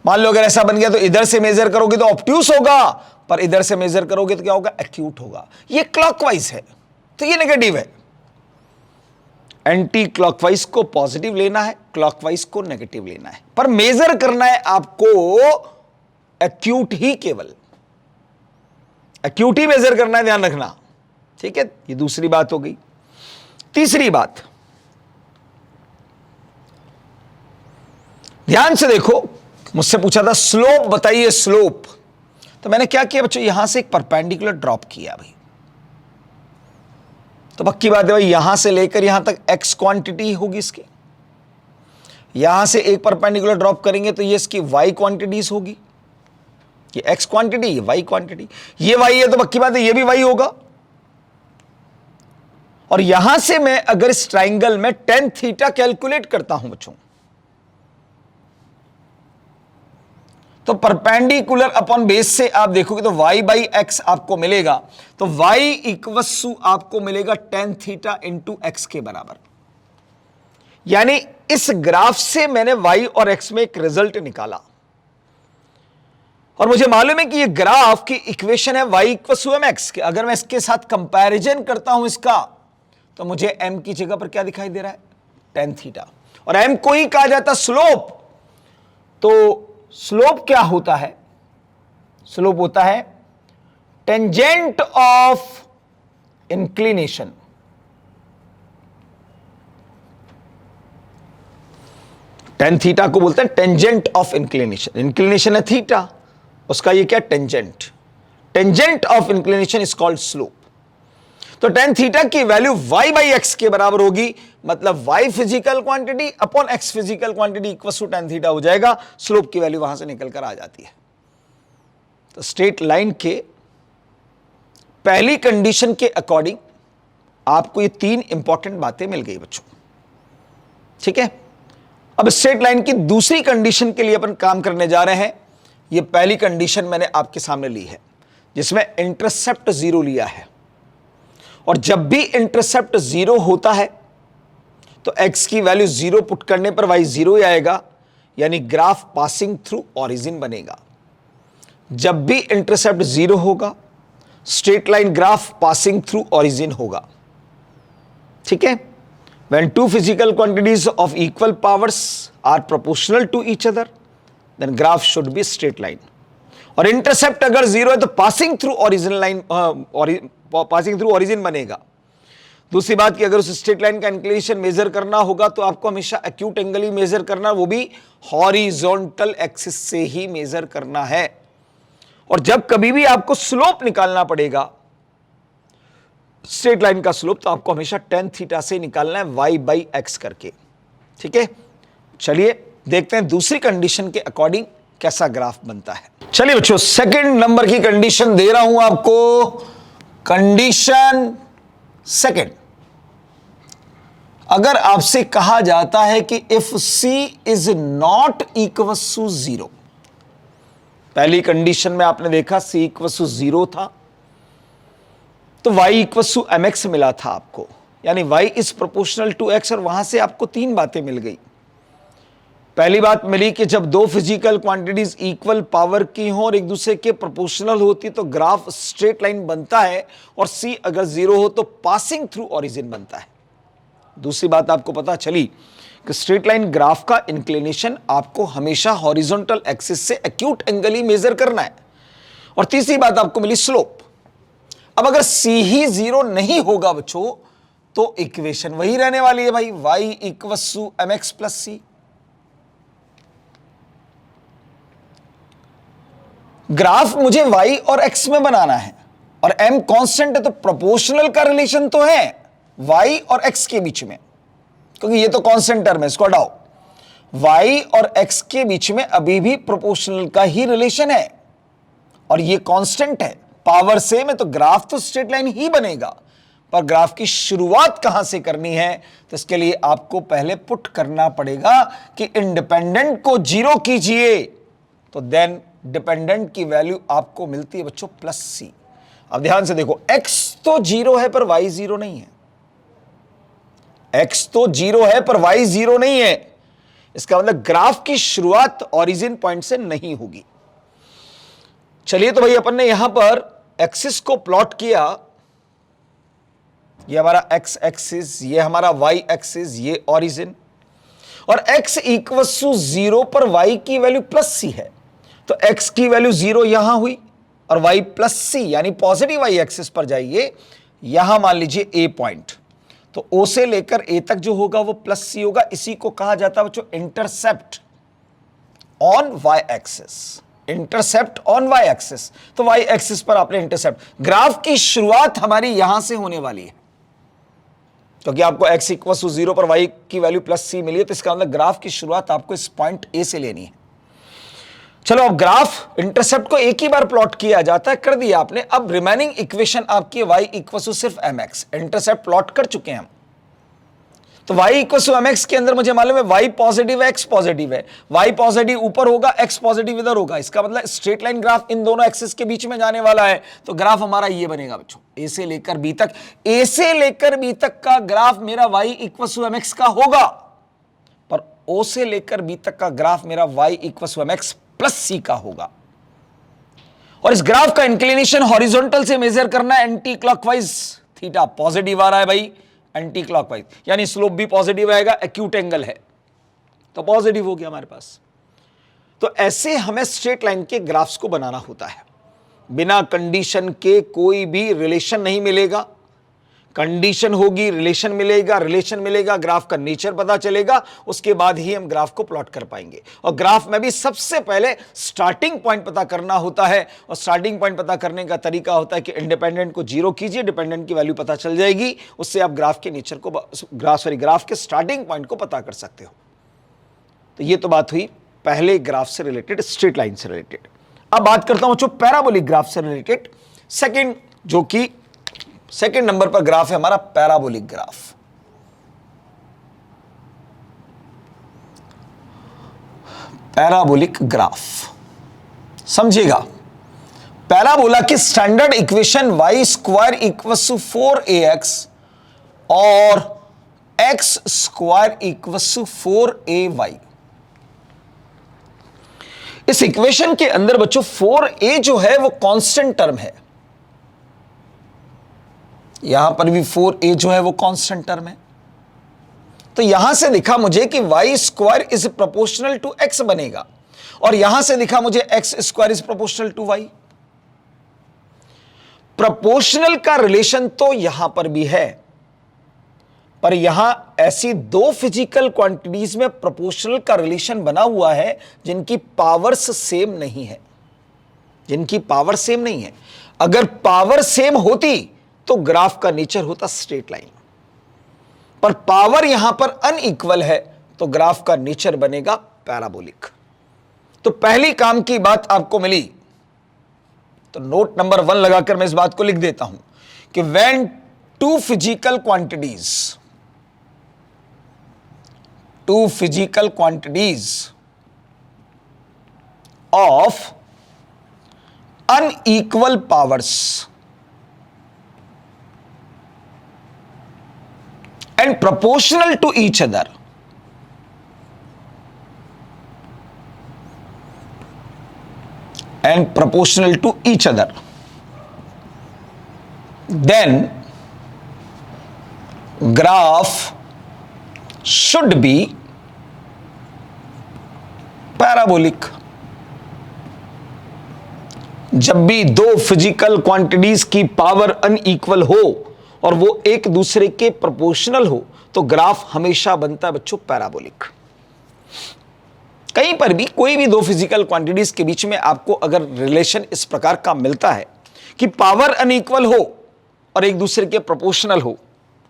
मान लो अगर ऐसा बन गया तो इधर से मेजर करोगे तो ऑब्ट्यूस होगा, पर इधर से मेजर करोगे तो क्या होगा, एक्यूट होगा। ये क्लॉकवाइज है तो ये नेगेटिव है। एंटी क्लॉकवाइज को पॉजिटिव लेना है, क्लॉकवाइज को नेगेटिव लेना है, पर मेजर करना है आपको एक्यूट ही, केवल एक्यूट ही मेजर करना है, ध्यान रखना, ठीक है। ये दूसरी बात हो गई। तीसरी बात, ध्यान से देखो, मुझसे पूछा था स्लोप बताइए, स्लोप। तो मैंने क्या किया बच्चों, यहां से एक परपेंडिकुलर ड्रॉप किया भाई। तो पक्की बात है भाई, यहां से लेकर यहां तक x क्वांटिटी होगी इसकी, यहां से एक परपेंडिकुलर ड्रॉप करेंगे तो ये इसकी y क्वांटिटीज होगी, ये x क्वांटिटी, ये y क्वांटिटी, ये y है तो पक्की बात है ये भी y होगा। और यहां से मैं अगर इस ट्राइंगल में टेन थीटा कैलकुलेट करता हूं बच्चों, तो परपेंडिकुलर अपॉन बेस से आप देखोगे तो y बाई एक्स आपको मिलेगा, तो y इक्वसु आपको मिलेगा टेन थीटा इंटू एक्स के बराबर। यानी इस ग्राफ से मैंने y और x में एक रिजल्ट निकाला, और मुझे मालूम है कि ये ग्राफ की इक्वेशन है y इक्वसु एम एक्स के। अगर मैं इसके साथ कंपैरिजन करता हूं इसका, तो मुझे m की जगह पर क्या दिखाई दे रहा है, टेन थीटा, और m को ही कहा जाता स्लोप। तो स्लोप क्या होता है, स्लोप होता है tangent of inclination. Tan theta को बोलते हैं टेंजेंट ऑफ इंक्लिनेशन। इंक्लिनेशन है थीटा, उसका ये क्या, tangent. Tangent of inclination is called slope. तो टेन थीटा की वैल्यू y बाई एक्स के बराबर होगी, मतलब y physical quantity upon x physical quantity equal to tan theta हो जाएगा। स्लोप की वैल्यू वहां से निकल कर आ जाती है। तो स्ट्रेट लाइन के पहली कंडीशन के अकॉर्डिंग आपको ये तीन इंपॉर्टेंट बातें मिल गई बच्चों, ठीक है। अब स्ट्रेट लाइन की दूसरी कंडीशन के लिए अपन काम करने जा रहे हैं। ये पहली कंडीशन मैंने आपके सामने ली है, जिसमें इंटरसेप्ट जीरो लिया है, और जब भी इंटरसेप्ट जीरो होता है तो x की वैल्यू जीरो पुट करने पर y जीरो ही आएगा, यानी ग्राफ पासिंग थ्रू ओरिजिन बनेगा। जब भी इंटरसेप्ट जीरो होगा, straight line graph passing through origin होगा, ठीक है। When two physical quantities of equal powers are proportional to each other, then graph should be straight line. और इंटरसेप्ट अगर zero है तो passing through origin line, passing through origin बनेगा। दूसरी बात कि अगर उस स्ट्रेट लाइन का इंक्लिनेशन मेजर करना होगा तो आपको हमेशा एक्यूट एंगल ही मेजर करना, वो भी हॉरिजॉन्टल एक्सिस से ही मेजर करना है। और जब कभी भी आपको स्लोप निकालना पड़ेगा, स्ट्रेट लाइन का स्लोप, तो आपको हमेशा टेन थीटा से निकालना है y बाई एक्स करके, ठीक है। चलिए देखते हैं दूसरी कंडीशन के अकॉर्डिंग कैसा ग्राफ बनता है। चलिए बच्चों, सेकंड नंबर की कंडीशन दे रहा हूं आपको। कंडीशन सेकंड, अगर आपसे कहा जाता है कि if c is not equal to zero, पहली कंडीशन में आपने देखा c इक्वल टू जीरो था, तो y equal to M X मिला था आपको, यानी y is proportional to x, और वहां से आपको तीन बातें मिल गई। पहली बात मिली कि जब दो फिजिकल क्वांटिटीज इक्वल पावर की हों और एक दूसरे के प्रोपोर्शनल होती तो ग्राफ स्ट्रेट लाइन बनता है, और c अगर जीरो हो तो पासिंग थ्रू ओरिजिन बनता है। दूसरी बात आपको पता चली कि स्ट्रेट लाइन ग्राफ का इंक्लिनेशन आपको हमेशा हॉरिजॉन्टल एक्सिस से एक्यूट एंगल ही मेजर करना है। और तीसरी बात आपको मिली स्लोप। अब अगर c ही जीरो नहीं होगा बच्चों, तो इक्वेशन वही रहने वाली है भाई, y equal to M X plus C. Graph मुझे y और x में बनाना है, और m कांस्टेंट है, तो प्रोपोर्शनल का रिलेशन तो है y और x के बीच में, क्योंकि ये तो कांस्टेंट टर्म है, इसको हटाओ। y और x के बीच में अभी भी प्रोपोर्शनल का ही रिलेशन है, और ये कांस्टेंट है, पावर सेम है, तो ग्राफ तो स्ट्रेट लाइन ही बनेगा। पर ग्राफ की शुरुआत कहां से करनी है, तो इसके लिए आपको पहले पुट करना पड़ेगा कि इंडिपेंडेंट को जीरो कीजिए, तो देन डिपेंडेंट की वैल्यू आपको मिलती है बच्चों प्लस सी। अब ध्यान से देखो, x तो जीरो है पर y जीरो नहीं है, x तो जीरो है पर y जीरो नहीं है। इसका मतलब ग्राफ की शुरुआत ओरिजिन पॉइंट से नहीं होगी। चलिए, तो भाई अपन ने यहां पर एक्सिस को प्लॉट किया, ये हमारा x एक्सिस, ये हमारा y एक्सिस, ये ओरिजिन, और x इक्वल टू जीरो पर y की वैल्यू प्लस सी है, तो x की वैल्यू जीरो यहां हुई, और y प्लस सी यानी पॉजिटिव y एक्सिस पर जाइए, यहां मान लीजिए a पॉइंट, तो o से लेकर a तक जो होगा वो प्लस सी होगा। इसी को कहा जाता है बच्चों intercept on y axis. Intercept on y axis, तो y एक्सिस पर आपने इंटरसेप्ट। ग्राफ की शुरुआत हमारी यहां से होने वाली है, क्योंकि आपको x इक्वल टू जीरो पर y की वैल्यू प्लस सी मिली है, तो इसका मतलब ग्राफ की शुरुआत आपको इस पॉइंट a से लेनी है। चलो अब ग्राफ इंटरसेप्ट को एक ही बार प्लॉट किया जाता है, कर दिया आपने। अब रिमेनिंग इक्वेशन आपकी y इक्वल टू सिर्फ mx, इंटरसेप्ट प्लॉट कर चुके हैं हम। तो y इक्वल टू mx के अंदर मुझे मालूम है y पॉजिटिव है, x पॉजिटिव है। y पॉजिटिव ऊपर होगा, x पॉजिटिव इधर होगा। इसका मतलब स्ट्रेट लाइन ग्राफ इन दोनों एक्सिस के बीच में जाने वाला है। तो ग्राफ हमारा ये बनेगा बच्चों, a से लेकर b तक। a से लेकर b तक का ग्राफ मेरा y इक्वल टू mx का होगा, पर o से लेकर b तक का ग्राफ मेरा y equal to mx plus C का होगा। और इस ग्राफ का इंक्लिनेशन हॉरिजॉन्टल से मेजर करना है एंटी क्लॉकवाइज। थीटा पॉजिटिव आ रहा है भाई, एंटी क्लॉकवाइज, यानी स्लोप भी पॉजिटिव आएगा, एक्यूट एंगल है तो पॉजिटिव हो गया हमारे पास। तो ऐसे हमें स्ट्रेट लाइन के ग्राफ्स को बनाना होता है। बिना कंडीशन के कोई भी रिलेशन नहीं मिलेगा। कंडीशन होगी, रिलेशन मिलेगा, रिलेशन मिलेगा, ग्राफ का नेचर पता चलेगा, उसके बाद ही हम ग्राफ को प्लॉट कर पाएंगे। और ग्राफ में भी सबसे पहले स्टार्टिंग पॉइंट पता करना होता है, और स्टार्टिंग पॉइंट पता करने का तरीका होता है कि इंडिपेंडेंट को जीरो कीजिए, डिपेंडेंट की वैल्यू पता चल जाएगी, उससे आप ग्राफ के नेचर को, ग्राफ के स्टार्टिंग पॉइंट को पता कर सकते हो। तो ये तो बात हुई पहले ग्राफ से रिलेटेड, स्ट्रेट लाइन से रिलेटेड। अब बात करता हूं जो पैराबोलिक ग्राफ से रिलेटेड, सेकेंड, जो कि सेकेंड नंबर पर ग्राफ है हमारा पैराबोलिक ग्राफ। पैराबोलिक ग्राफ समझिएगा, पैराबोला की standard equation y square equals to 4ax और x square equals to 4ay। इस इक्वेशन के अंदर बच्चों 4a जो है वो कांस्टेंट टर्म है, यहां पर भी 4a जो है वो कांस्टेंट टर्म है। तो यहां से दिखा मुझे कि y square is proportional to x बनेगा, और यहां से दिखा मुझे x square is proportional to y। Proportional का रिलेशन तो यहां पर भी है, पर यहां ऐसी दो फिजिकल क्वांटिटीज में प्रोपोर्शनल का रिलेशन बना हुआ है जिनकी पावर्स सेम नहीं है, जिनकी पावर सेम नहीं है। अगर पावर सेम होती तो ग्राफ का नेचर होता स्ट्रेट लाइन, पर पावर यहां पर अनइक्वल है तो ग्राफ का नेचर बनेगा पैराबोलिक। तो पहली काम की बात आपको मिली, तो नोट नंबर 1 लगाकर मैं इस बात को लिख देता हूं कि when two physical quantities of unequal powers and proportional to each other, then graph should be parabolic। जब भी दो फिजिकल क्वांटिटीज की पावर अनइक्वल हो और वो एक दूसरे के प्रोपोर्शनल हो तो ग्राफ हमेशा बनता है बच्चों पैराबोलिक। कहीं पर भी कोई भी दो फिजिकल क्वांटिटीज के बीच में आपको अगर रिलेशन इस प्रकार का मिलता है कि पावर अनइक्वल हो और एक दूसरे के प्रोपोर्शनल हो,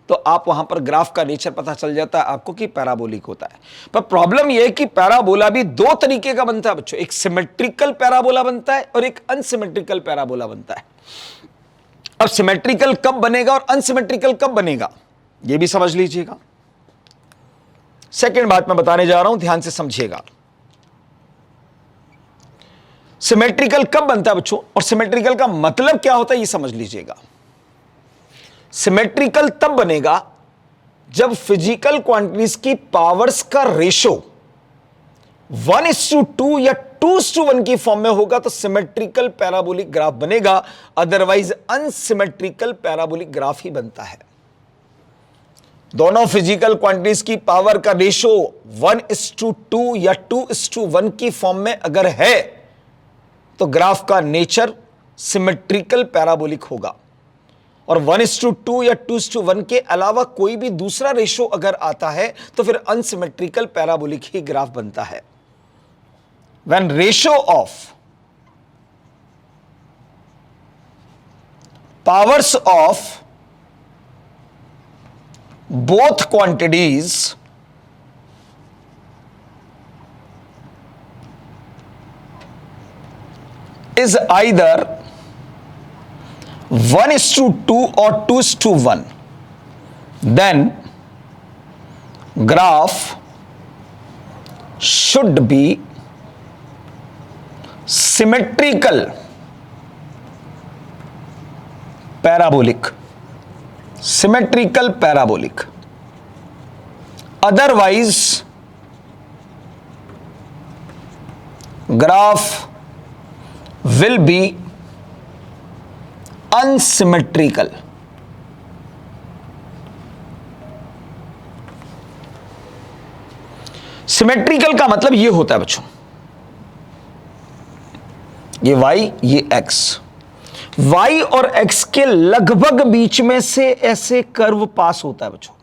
तो आप वहां पर ग्राफ का नेचर पता चल जाता है आपको कि पैराबोलिक होता है। पर प्रॉब्लम यह है कि पैराबोला भी दो तरीके का बनता है बच्चों, एक सिमेट्रिकल पैराबोला बनता है और एक अनसिमेट्रिकल पैराबोला बनता है। अब सिमेट्रिकल कब बनेगा और अनसिमेट्रिकल कब बनेगा यह भी समझ लीजिएगा। सेकंड बात मैं बताने जा रहा हूं, ध्यान से समझिएगा। सिमेट्रिकल कब बनता है बच्चों और सिमेट्रिकल का मतलब क्या होता है यह समझ लीजिएगा। सिमेट्रिकल तब बनेगा जब फिजिकल क्वांटिटीज की पावर्स का रेशो 1:2 या 2:1 की फॉर्म में होगा तो सिमेट्रिकल पैराबोलिक ग्राफ बनेगा, अदरवाइज अनसिमेट्रिकल पैराबोलिक ग्राफ ही बनता है। दोनों फिजिकल क्वांटिटीज की पावर का रेशो 1:2 या 2:1 की फॉर्म में अगर है तो ग्राफ का नेचर सिमेट्रिकल पैराबोलिक होगा, और 1:2 या 2:1 के अलावा कोई भी दूसरा रेशो अगर आता है तो फिर अनसिमेट्रिकल पैराबोलिक ही ग्राफ बनता है। When ratio of powers of both quantities is either 1:2 or 2:1, then graph should be symmetrical parabolic. Symmetrical parabolic. Otherwise, graph will be unsymmetrical. Symmetrical का मतलब ये होता है बच्चों, ये y ये x, y और x के लगभग बीच में से ऐसे कर्व पास होता है बच्चों,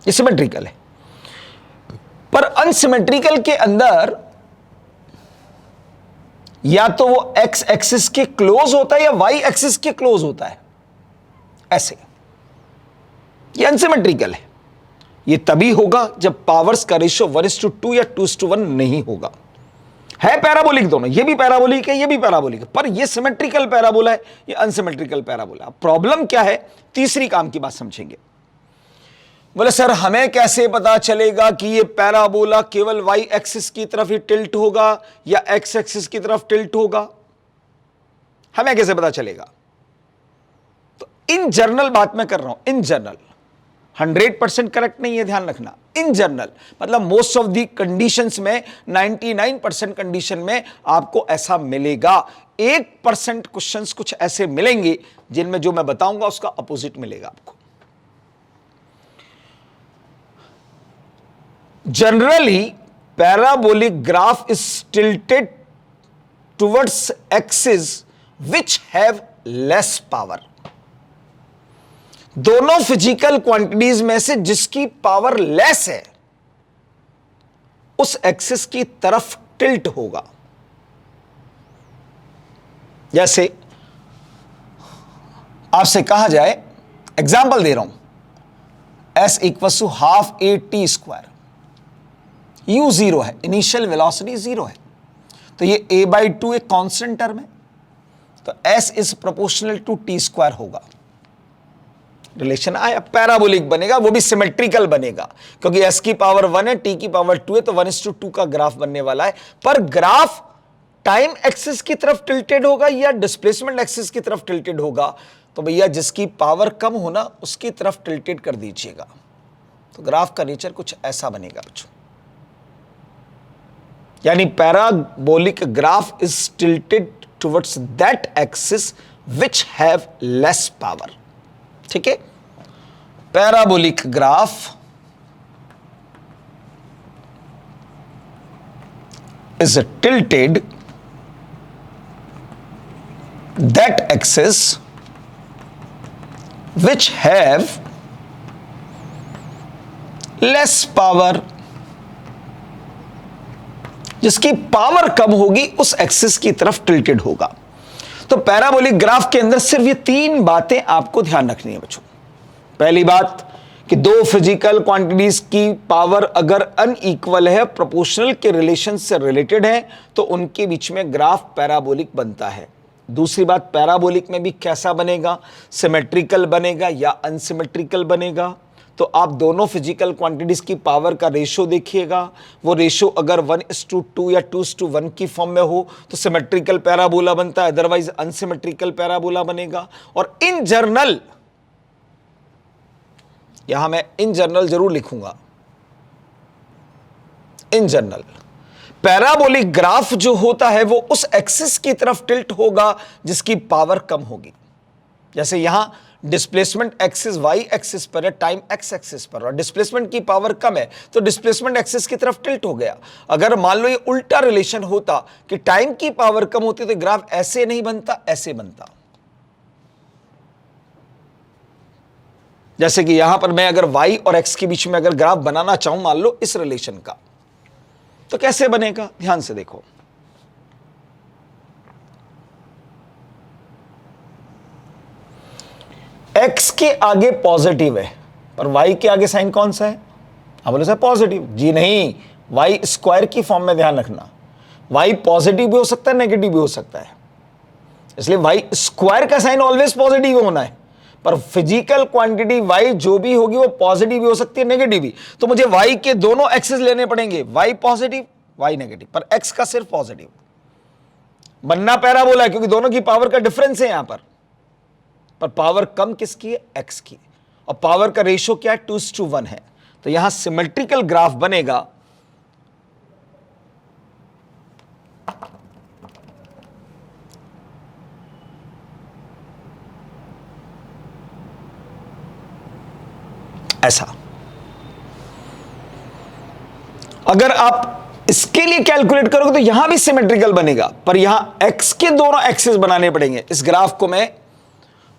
ये सिमेट्रिकल है। पर अनसिमेट्रिकल के अंदर या तो वो x एक्सिस के क्लोज होता है या y एक्सिस के क्लोज होता है, ऐसे। ये अनसिमेट्रिकल है। ये तभी होगा जब पावर्स का रेशियो 1:2 या 2:1 नहीं होगा। है पैराबोलिक दोनों, ये भी पैराबोलिक है, ये भी पैराबोलिक है, पर ये सिमेट्रिकल पैराबोला है, ये अनसिमेट्रिकल पैराबोला। प्रॉब्लम क्या है, तीसरी काम की बात समझेंगे। बोले सर हमें कैसे पता चलेगा कि ये पैराबोला केवल y एक्सिस की तरफ ही टिल्ट होगा या x एक्सिस की तरफ टिल्ट होगा, हमें कैसे पता चलेगा? तो इन जनरल बात मैं कर रहा हूं, इन जनरल 100% करेक्ट नहीं है, ध्यान रखना। इन जनरल मतलब मोस्ट ऑफ दी कंडीशंस में 99% कंडीशन में आपको ऐसा मिलेगा। 1% क्वेश्चंस कुछ ऐसे मिलेंगे जिनमें जो मैं बताऊंगा उसका अपोजिट मिलेगा आपको। Generally parabolic graph is tilted towards axis which have less power. दोनों फिजिकल क्वांटिटीज में से जिसकी पावर लेस है उस एक्सिस की तरफ टिल्ट होगा। जैसे आपसे कहा जाए, एग्जाम्पल दे रहा हूं, s = ½ a t², u 0 है, इनिशियल वेलोसिटी 0 है, तो ये a/2 एक कांस्टेंट टर्म है, तो s is proportional to t² होगा। रिलेशन आया, पैराबोलिक बनेगा, वो भी सिमेट्रिकल बनेगा, क्योंकि s की पावर 1 है, t की पावर 2 है, तो 1:2 का ग्राफ बनने वाला है। पर ग्राफ टाइम एक्सिस की तरफ टिल्टेड होगा या डिस्प्लेसमेंट एक्सिस की तरफ टिल्टेड होगा? तो भैया जिसकी पावर कम होना उसकी तरफ टिल्टेड कर दीजिएगा। तो ग्राफ का नेचर कुछ ऐसा बनेगा बच्चों, यानी parabolic graph is tilted towards that axis which have less power. ठीक है, parabolic graph is tilted that axis which have less power. जिसकी पावर कम होगी उस एक्सिस की तरफ टिल्टेड होगा। तो पैराबोलिक ग्राफ के अंदर सिर्फ ये 3 बातें आपको ध्यान रखनी है बच्चों। पहली बात कि दो फिजिकल क्वांटिटीज की पावर अगर अनइक्वल है, प्रोपोर्शनल के रिलेशन से रिलेटेड है, तो उनके बीच में ग्राफ पैराबोलिक बनता है। दूसरी बात, पैराबोलिक में भी कैसा बनेगा, सिमेट्रिकल बनेगा या अनसिमेट्रिकल बनेगा। तो आप दोनों फिजिकल क्वांटिटीज की पावर का रेशो देखिएगा, वो रेशो अगर 1:2 या 2:1 की फॉर्म में हो तो सिमेट्रिकल पैराबोला बनता है, अदरवाइज अनसिमेट्रिकल पैराबोला बनेगा। और इन जनरल, यहां मैं इन जनरल जरूर लिखूंगा, इन जनरल पैराबोलिक ग्राफ जो होता है वो उस एक्सिस की तरफ टिल्ट होगा जिसकी पावर कम होगी। जैसे यहां डिस्प्लेसमेंट एक्सिस y एक्सिस पर है, टाइम x एक्सिस पर, और डिस्प्लेसमेंट की पावर कम है तो डिस्प्लेसमेंट एक्सिस की तरफ टिल्ट हो गया। अगर मान लो ये उल्टा रिलेशन होता कि टाइम की पावर कम होती तो ग्राफ ऐसे नहीं बनता, ऐसे बनता। जैसे कि यहां पर मैं अगर y और x के बीच में अगर ग्राफ बनाना चाहूं, मान लो इस रिलेशन का, तो कैसे बनेगा? ध्यान से देखो, x के आगे पॉजिटिव है पर y के आगे साइन कौन सा है? आप बोले सर पॉजिटिव। जी नहीं, y स्क्वायर की फॉर्म में ध्यान रखना। y पॉजिटिव भी हो सकता है, नेगेटिव भी हो सकता है, इसलिए y स्क्वायर का साइन ऑलवेज पॉजिटिव होना है। पर फिजिकल क्वांटिटी y जो भी होगी वो पॉजिटिव भी हो सकती है, नेगेटिव भी। तो मुझे y के दोनों एक्सिस लेने पड़ेंगे, y पॉजिटिव y नेगेटिव, पर x का सिर्फ पॉजिटिव बनना पैराबोला है, क्योंकि दोनों की पावर का डिफरेंस है यहां पर पावर कम किसकी है, x की, और पावर का रेशियो क्या है, 2:1 है। तो यहां सिमेट्रिकल ग्राफ बनेगा ऐसा। अगर आप इसके लिए कैलकुलेट करोगे तो यहां भी सिमेट्रिकल बनेगा, पर यहां x के दोनों एक्सिस बनाने पड़ेंगे। इस ग्राफ को मैं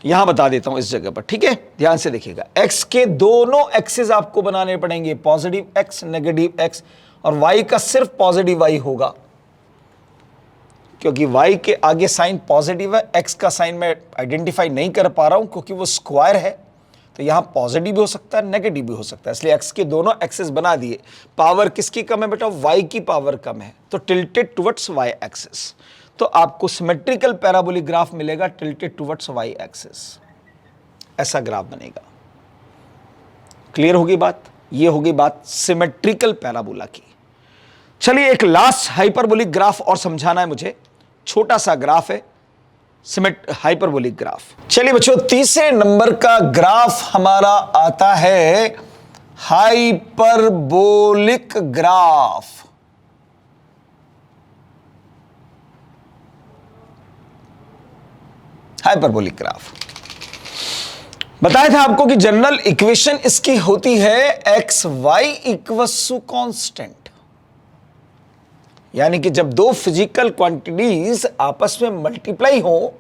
यहां बता देता हूं इस जगह पर, ठीक है, ध्यान से देखिएगा। x के दोनों एक्सिस आपको बनाने पड़ेंगे, पॉजिटिव x, नेगेटिव x, और y का सिर्फ पॉजिटिव y होगा, क्योंकि y के आगे साइन पॉजिटिव है, x का साइन मैं आइडेंटिफाई नहीं कर पा रहा हूं क्योंकि वो स्क्वायर है। तो यहां पॉजिटिव भी हो सकता है, नेगेटिव भी हो सकता है, इसलिए x के दोनों एक्सिस बना दिए। पावर किसकी कम है बेटा, y की पावर कम है, तो टिल्टेड टुवर्ड्स y एक्सिस। तो आपको सिमेट्रिकल पैराबोलिक ग्राफ मिलेगा टिल्टेड टुवर्ड्स y एक्सिस, ऐसा ग्राफ बनेगा। क्लियर होगी बात? ये होगी बात सिमेट्रिकल पैराबोला की। चलिए एक लास्ट हाइपरबोलिक ग्राफ और समझाना है मुझे, छोटा सा ग्राफ है हाइपरबोलिक ग्राफ। चलिए बच्चों, तीसरे नंबर का ग्राफ हमारा आता है हाइपरबोलिक ग्राफ। हाइपरबोलिक ग्राफ बताया था आपको कि जनरल इक्वेशन इसकी होती है X Y equals to constant, यानी कि जब दो फिजिकल क्वांटिटीज आपस में मल्टीप्लाई हो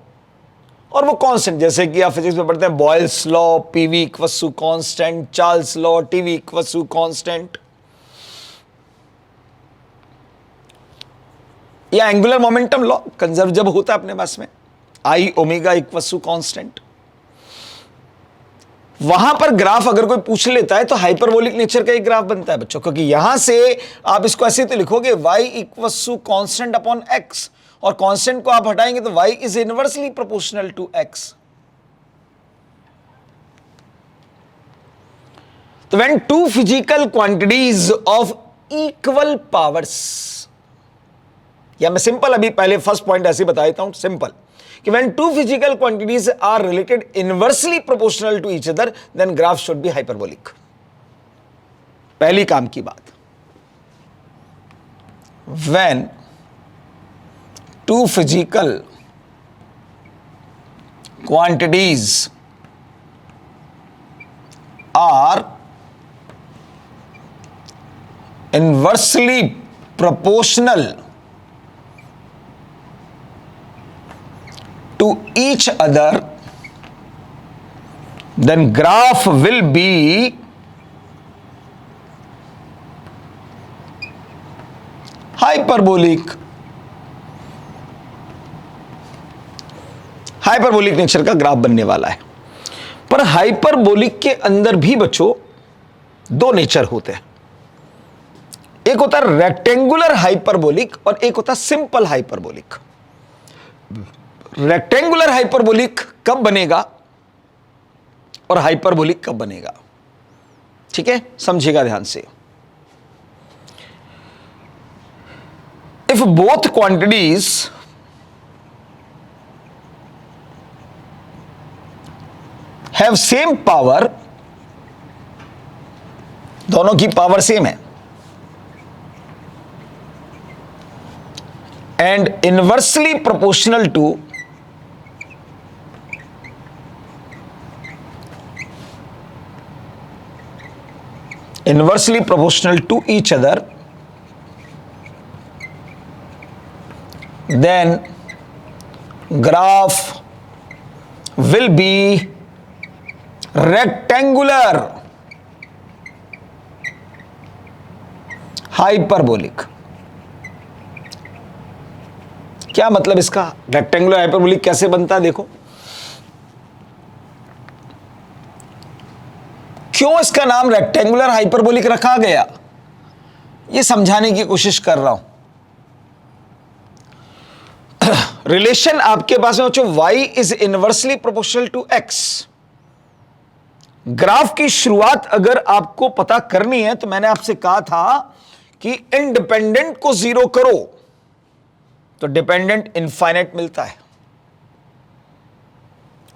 और वो कांस्टेंट, जैसे कि आप फिजिक्स में पढ़ते हैं Boyle's law, PV equals to constant, Charles law, TV equals to constant, या एंगुलर मोमेंटम लॉ कंजर्व जब होता है अपने पास में, I omega equals to constant. वहां पर ग्राफ अगर कोई पूछ लेता है तो हाइपरबोलिक नेचर का एक ग्राफ बनता है बच्चों, क्योंकि यहां से आप इसको ऐसे तो लिखोगे y equals to constant upon x, और कांस्टेंट को आप हटाएंगे तो y is inversely proportional to x। तो when two physical quantities of equal powers, या मैं सिंपल अभी पहले फर्स्ट पॉइंट ऐसे बता देता हूं सिंपल, कि when two physical quantities are related inversely proportional to each other, then graph should be hyperbolic. पहली काम की बात, when two physical quantities are inversely proportional to each other, then graph will be hyperbolic. Hyperbolic nature का graph बनने वाला है। पर hyperbolic के अंदर भी बच्चों दो नेचर होते हैं, एक होता है रेक्टेंगुलर हाइपरबोलिक और एक होता है सिंपल हाइपरबोलिक। रेक्टेंगुलर हाइपरबोलिक कब बनेगा और हाइपरबोलिक कब बनेगा, ठीक है, समझिएगा ध्यान से। If both quantities have same power, दोनों की पावर सेम है, and inversely proportional to each other, then graph will be rectangular hyperbolic। क्या मतलब इसका, रेक्टेंगुलर हाइपरबोलिक कैसे बनता है देखो। क्यों इसका नाम रेक्टेंगुलर हाइपरबोलिक रखा गया, यह समझाने की कोशिश कर रहा हूं। रिलेशन आपके पास में बच्चों y is inversely proportional to x। Graph की शुरुआत अगर आपको पता करनी है तो मैंने आपसे कहा था कि इंडिपेंडेंट को जीरो करो तो डिपेंडेंट इनफाइनाइट मिलता है।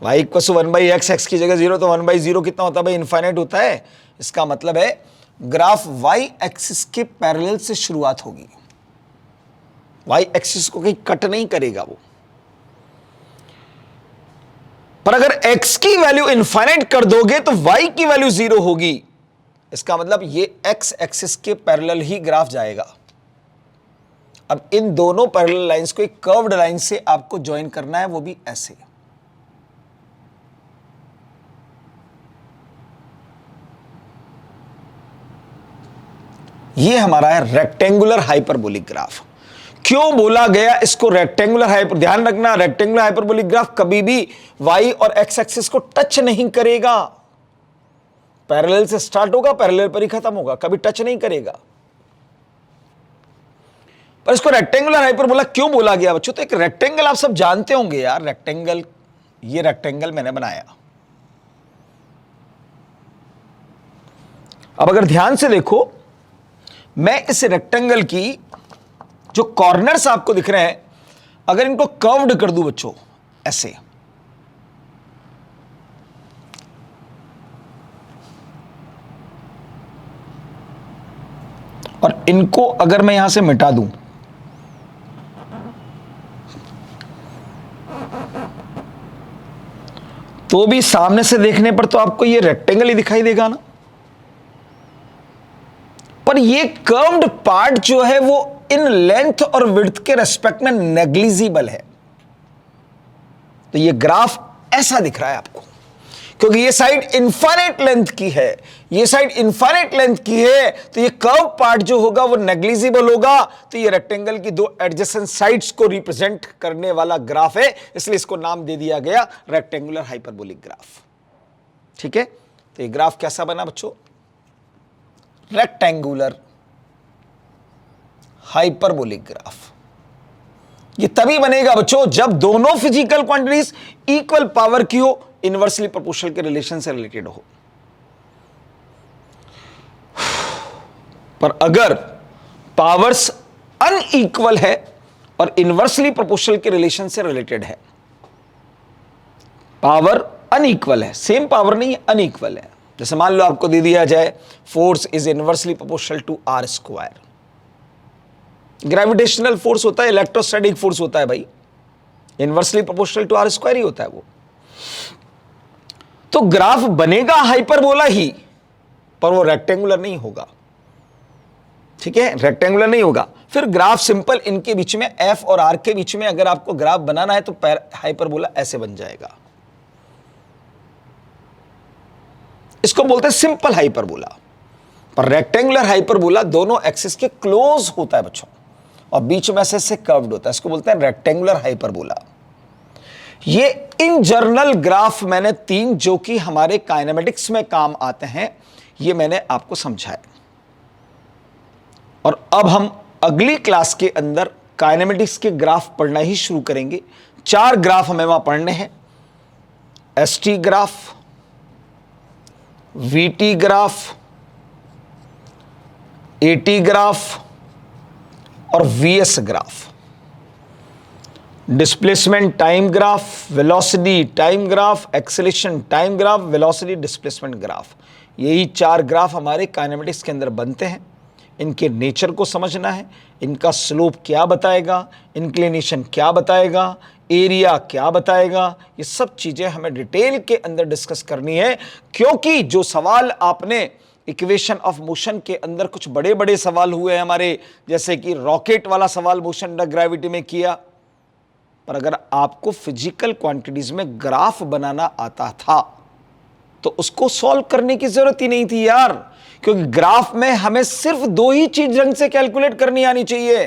y equal to 1/x, x की जगह 0 तो 1/0 कितना होता है भाई? इनफाइनाइट होता है। इसका मतलब है ग्राफ y एक्सिस के पैरेलल से शुरुआत होगी, y एक्सिस को कहीं कट नहीं करेगा वो। पर अगर x की वैल्यू इनफाइनाइट कर दोगे तो y की वैल्यू 0 होगी। इसका मतलब ये x एक्सिस के पैरेलल ही ग्राफ जाएगा। अब इन दोनों पैरेलल लाइंस को एक कर्व्ड लाइन से आपको ज्वाइन करना है, वो भी ऐसे। ये हमारा है रेक्टेंगुलर हाइपरबोलिक ग्राफ। क्यों बोला गया इसको रेक्टेंगुलर हाइपर? ध्यान रखना, रेक्टेंगुलर हाइपरबोलिक ग्राफ कभी भी y और x एक्सिस को टच नहीं करेगा। पैरेलल से स्टार्ट होगा, पैरेलल पर ही खत्म होगा, कभी टच नहीं करेगा। पर इसको रेक्टेंगुलर हाइपरबोला क्यों बोला गया बच्चों? तो एक रेक्टेंगल आप सब जानते होंगे यार, रेक्टेंगल, ये रेक्टेंगल मैंने बनाया। अब अगर ध्यान से देखो, मैं इस रेक्टेंगल की जो कॉर्नर्स आपको दिख रहे हैं, अगर इनको कर्व्ड कर दूं बच्चों ऐसे, और इनको अगर मैं यहां से मिटा दूं, तो भी सामने से देखने पर तो आपको ये रेक्टेंगल ही दिखाई देगा ना। पर ये कर्व्ड पार्ट जो है वो इन लेंथ और विड्थ के रेस्पेक्ट में नेग्लिजिबल है। तो ये ग्राफ ऐसा दिख रहा है आपको, क्योंकि ये साइड इनफाइनाइट लेंथ की है, ये साइड इनफाइनाइट लेंथ की है, तो ये कर्व पार्ट जो होगा वो नेग्लिजिबल होगा। तो ये रेक्टेंगल की दो एडजेसेंट साइड्स को रिप्रेजेंट करने वाला ग्राफ है, इसलिए इसको नाम दे दिया गया रेक्टेंगुलर हाइपरबोलिक ग्राफ। ठीक है, तो ये ग्राफ कैसा बना बच्चों? Rectangular hyperbolic graph. ये तभी बनेगा बच्चों जब दोनों फिजिकल क्वांटिटीज इक्वल पावर की हो, इनवर्सली प्रोपोर्शनल के रिलेशन से रिलेटेड हो। पर अगर पावर्स अनइक्वल है और इनवर्सली प्रोपोर्शनल के रिलेशन से रिलेटेड है, पावर अनइक्वल है, सेम पावर नहीं है, अनइक्वल है। जैसे मान लो आपको दे दिया जाए force is inversely proportional to R square. Gravitational force होता है, इलेक्ट्रोस्टैटिक फोर्स होता है भाई, inversely proportional to R square ही होता है वो। तो ग्राफ बनेगा हाइपरबोला ही, पर वो रेक्टेंगुलर नहीं होगा। ठीक है, रेक्टेंगुलर नहीं होगा। फिर ग्राफ सिंपल, इनके बीच में एफ और आर के बीच में अगर आपको ग्राफ बनाना है तो हाइपरबोला ऐसे बन जाएगा। इसको बोलते हैं सिंपल हाइपरबोला। पर रेक्टेंगुलर हाइपरबोला दोनों एक्सिस के क्लोज होता है बच्चों, और बीच में से कर्व्ड होता है, इसको बोलते हैं रेक्टेंगुलर हाइपरबोला। ये इन जर्नल ग्राफ मैंने 3 जो कि हमारे काइनेमेटिक्स में काम आते हैं, ये मैंने आपको समझाया। और अब हम अगली क्लास के अंदर काइनेमेटिक्स के ग्राफ पढ़ना ही शुरू करेंगे। 4 ग्राफ हमें वहां पढ़ने हैं, ST graph, VT graph, AT graph और VS graph. Displacement time graph, velocity time graph, acceleration time graph, velocity displacement graph. यही 4 ग्राफ हमारे काइनेमेटिक्स के अंदर बनते हैं। इनके नेचर को समझना है, इनका स्लोप क्या बताएगा, इंक्लिनेशन क्या बताएगा, एरिया क्या बताएगा, ये सब चीजें हमें डिटेल के अंदर डिस्कस करनी है। क्योंकि जो सवाल आपने इक्वेशन ऑफ मोशन के अंदर कुछ बड़े बड़े सवाल हुए हैं हमारे, जैसे कि रॉकेट वाला सवाल मोशन अंडर ग्रेविटी में किया, पर अगर आपको फिजिकल क्वांटिटीज में ग्राफ बनाना आता था तो उसको सॉल्व करने की जरूरत ही नहीं थी यार, क्योंकि ग्राफ में हमें सिर्फ 2 ही चीज ढंग से कैलकुलेट करनी आनी चाहिए,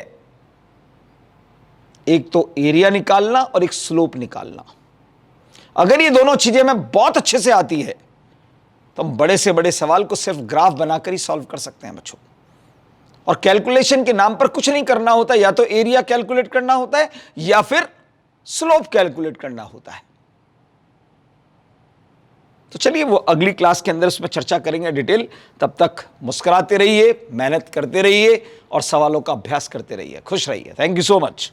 एक तो एरिया निकालना और एक स्लोप निकालना। अगर ये दोनों चीजें हमें बहुत अच्छे से आती है तो हम बड़े से बड़े सवाल को सिर्फ ग्राफ बनाकर ही सॉल्व कर सकते हैं बच्चों। और कैलकुलेशन के नाम पर कुछ नहीं करना होता, या तो एरिया कैलकुलेट करना होता है या फिर स्लोप कैलकुलेट करना होता है। तो चलिए वो अगली क्लास के अंदर उसमें चर्चा करेंगे डिटेल। तब तक मुस्कुराते रहिए, मेहनत करते रहिए और सवालों का अभ्यास करते रहिए। खुश रहिए। Thank you so much.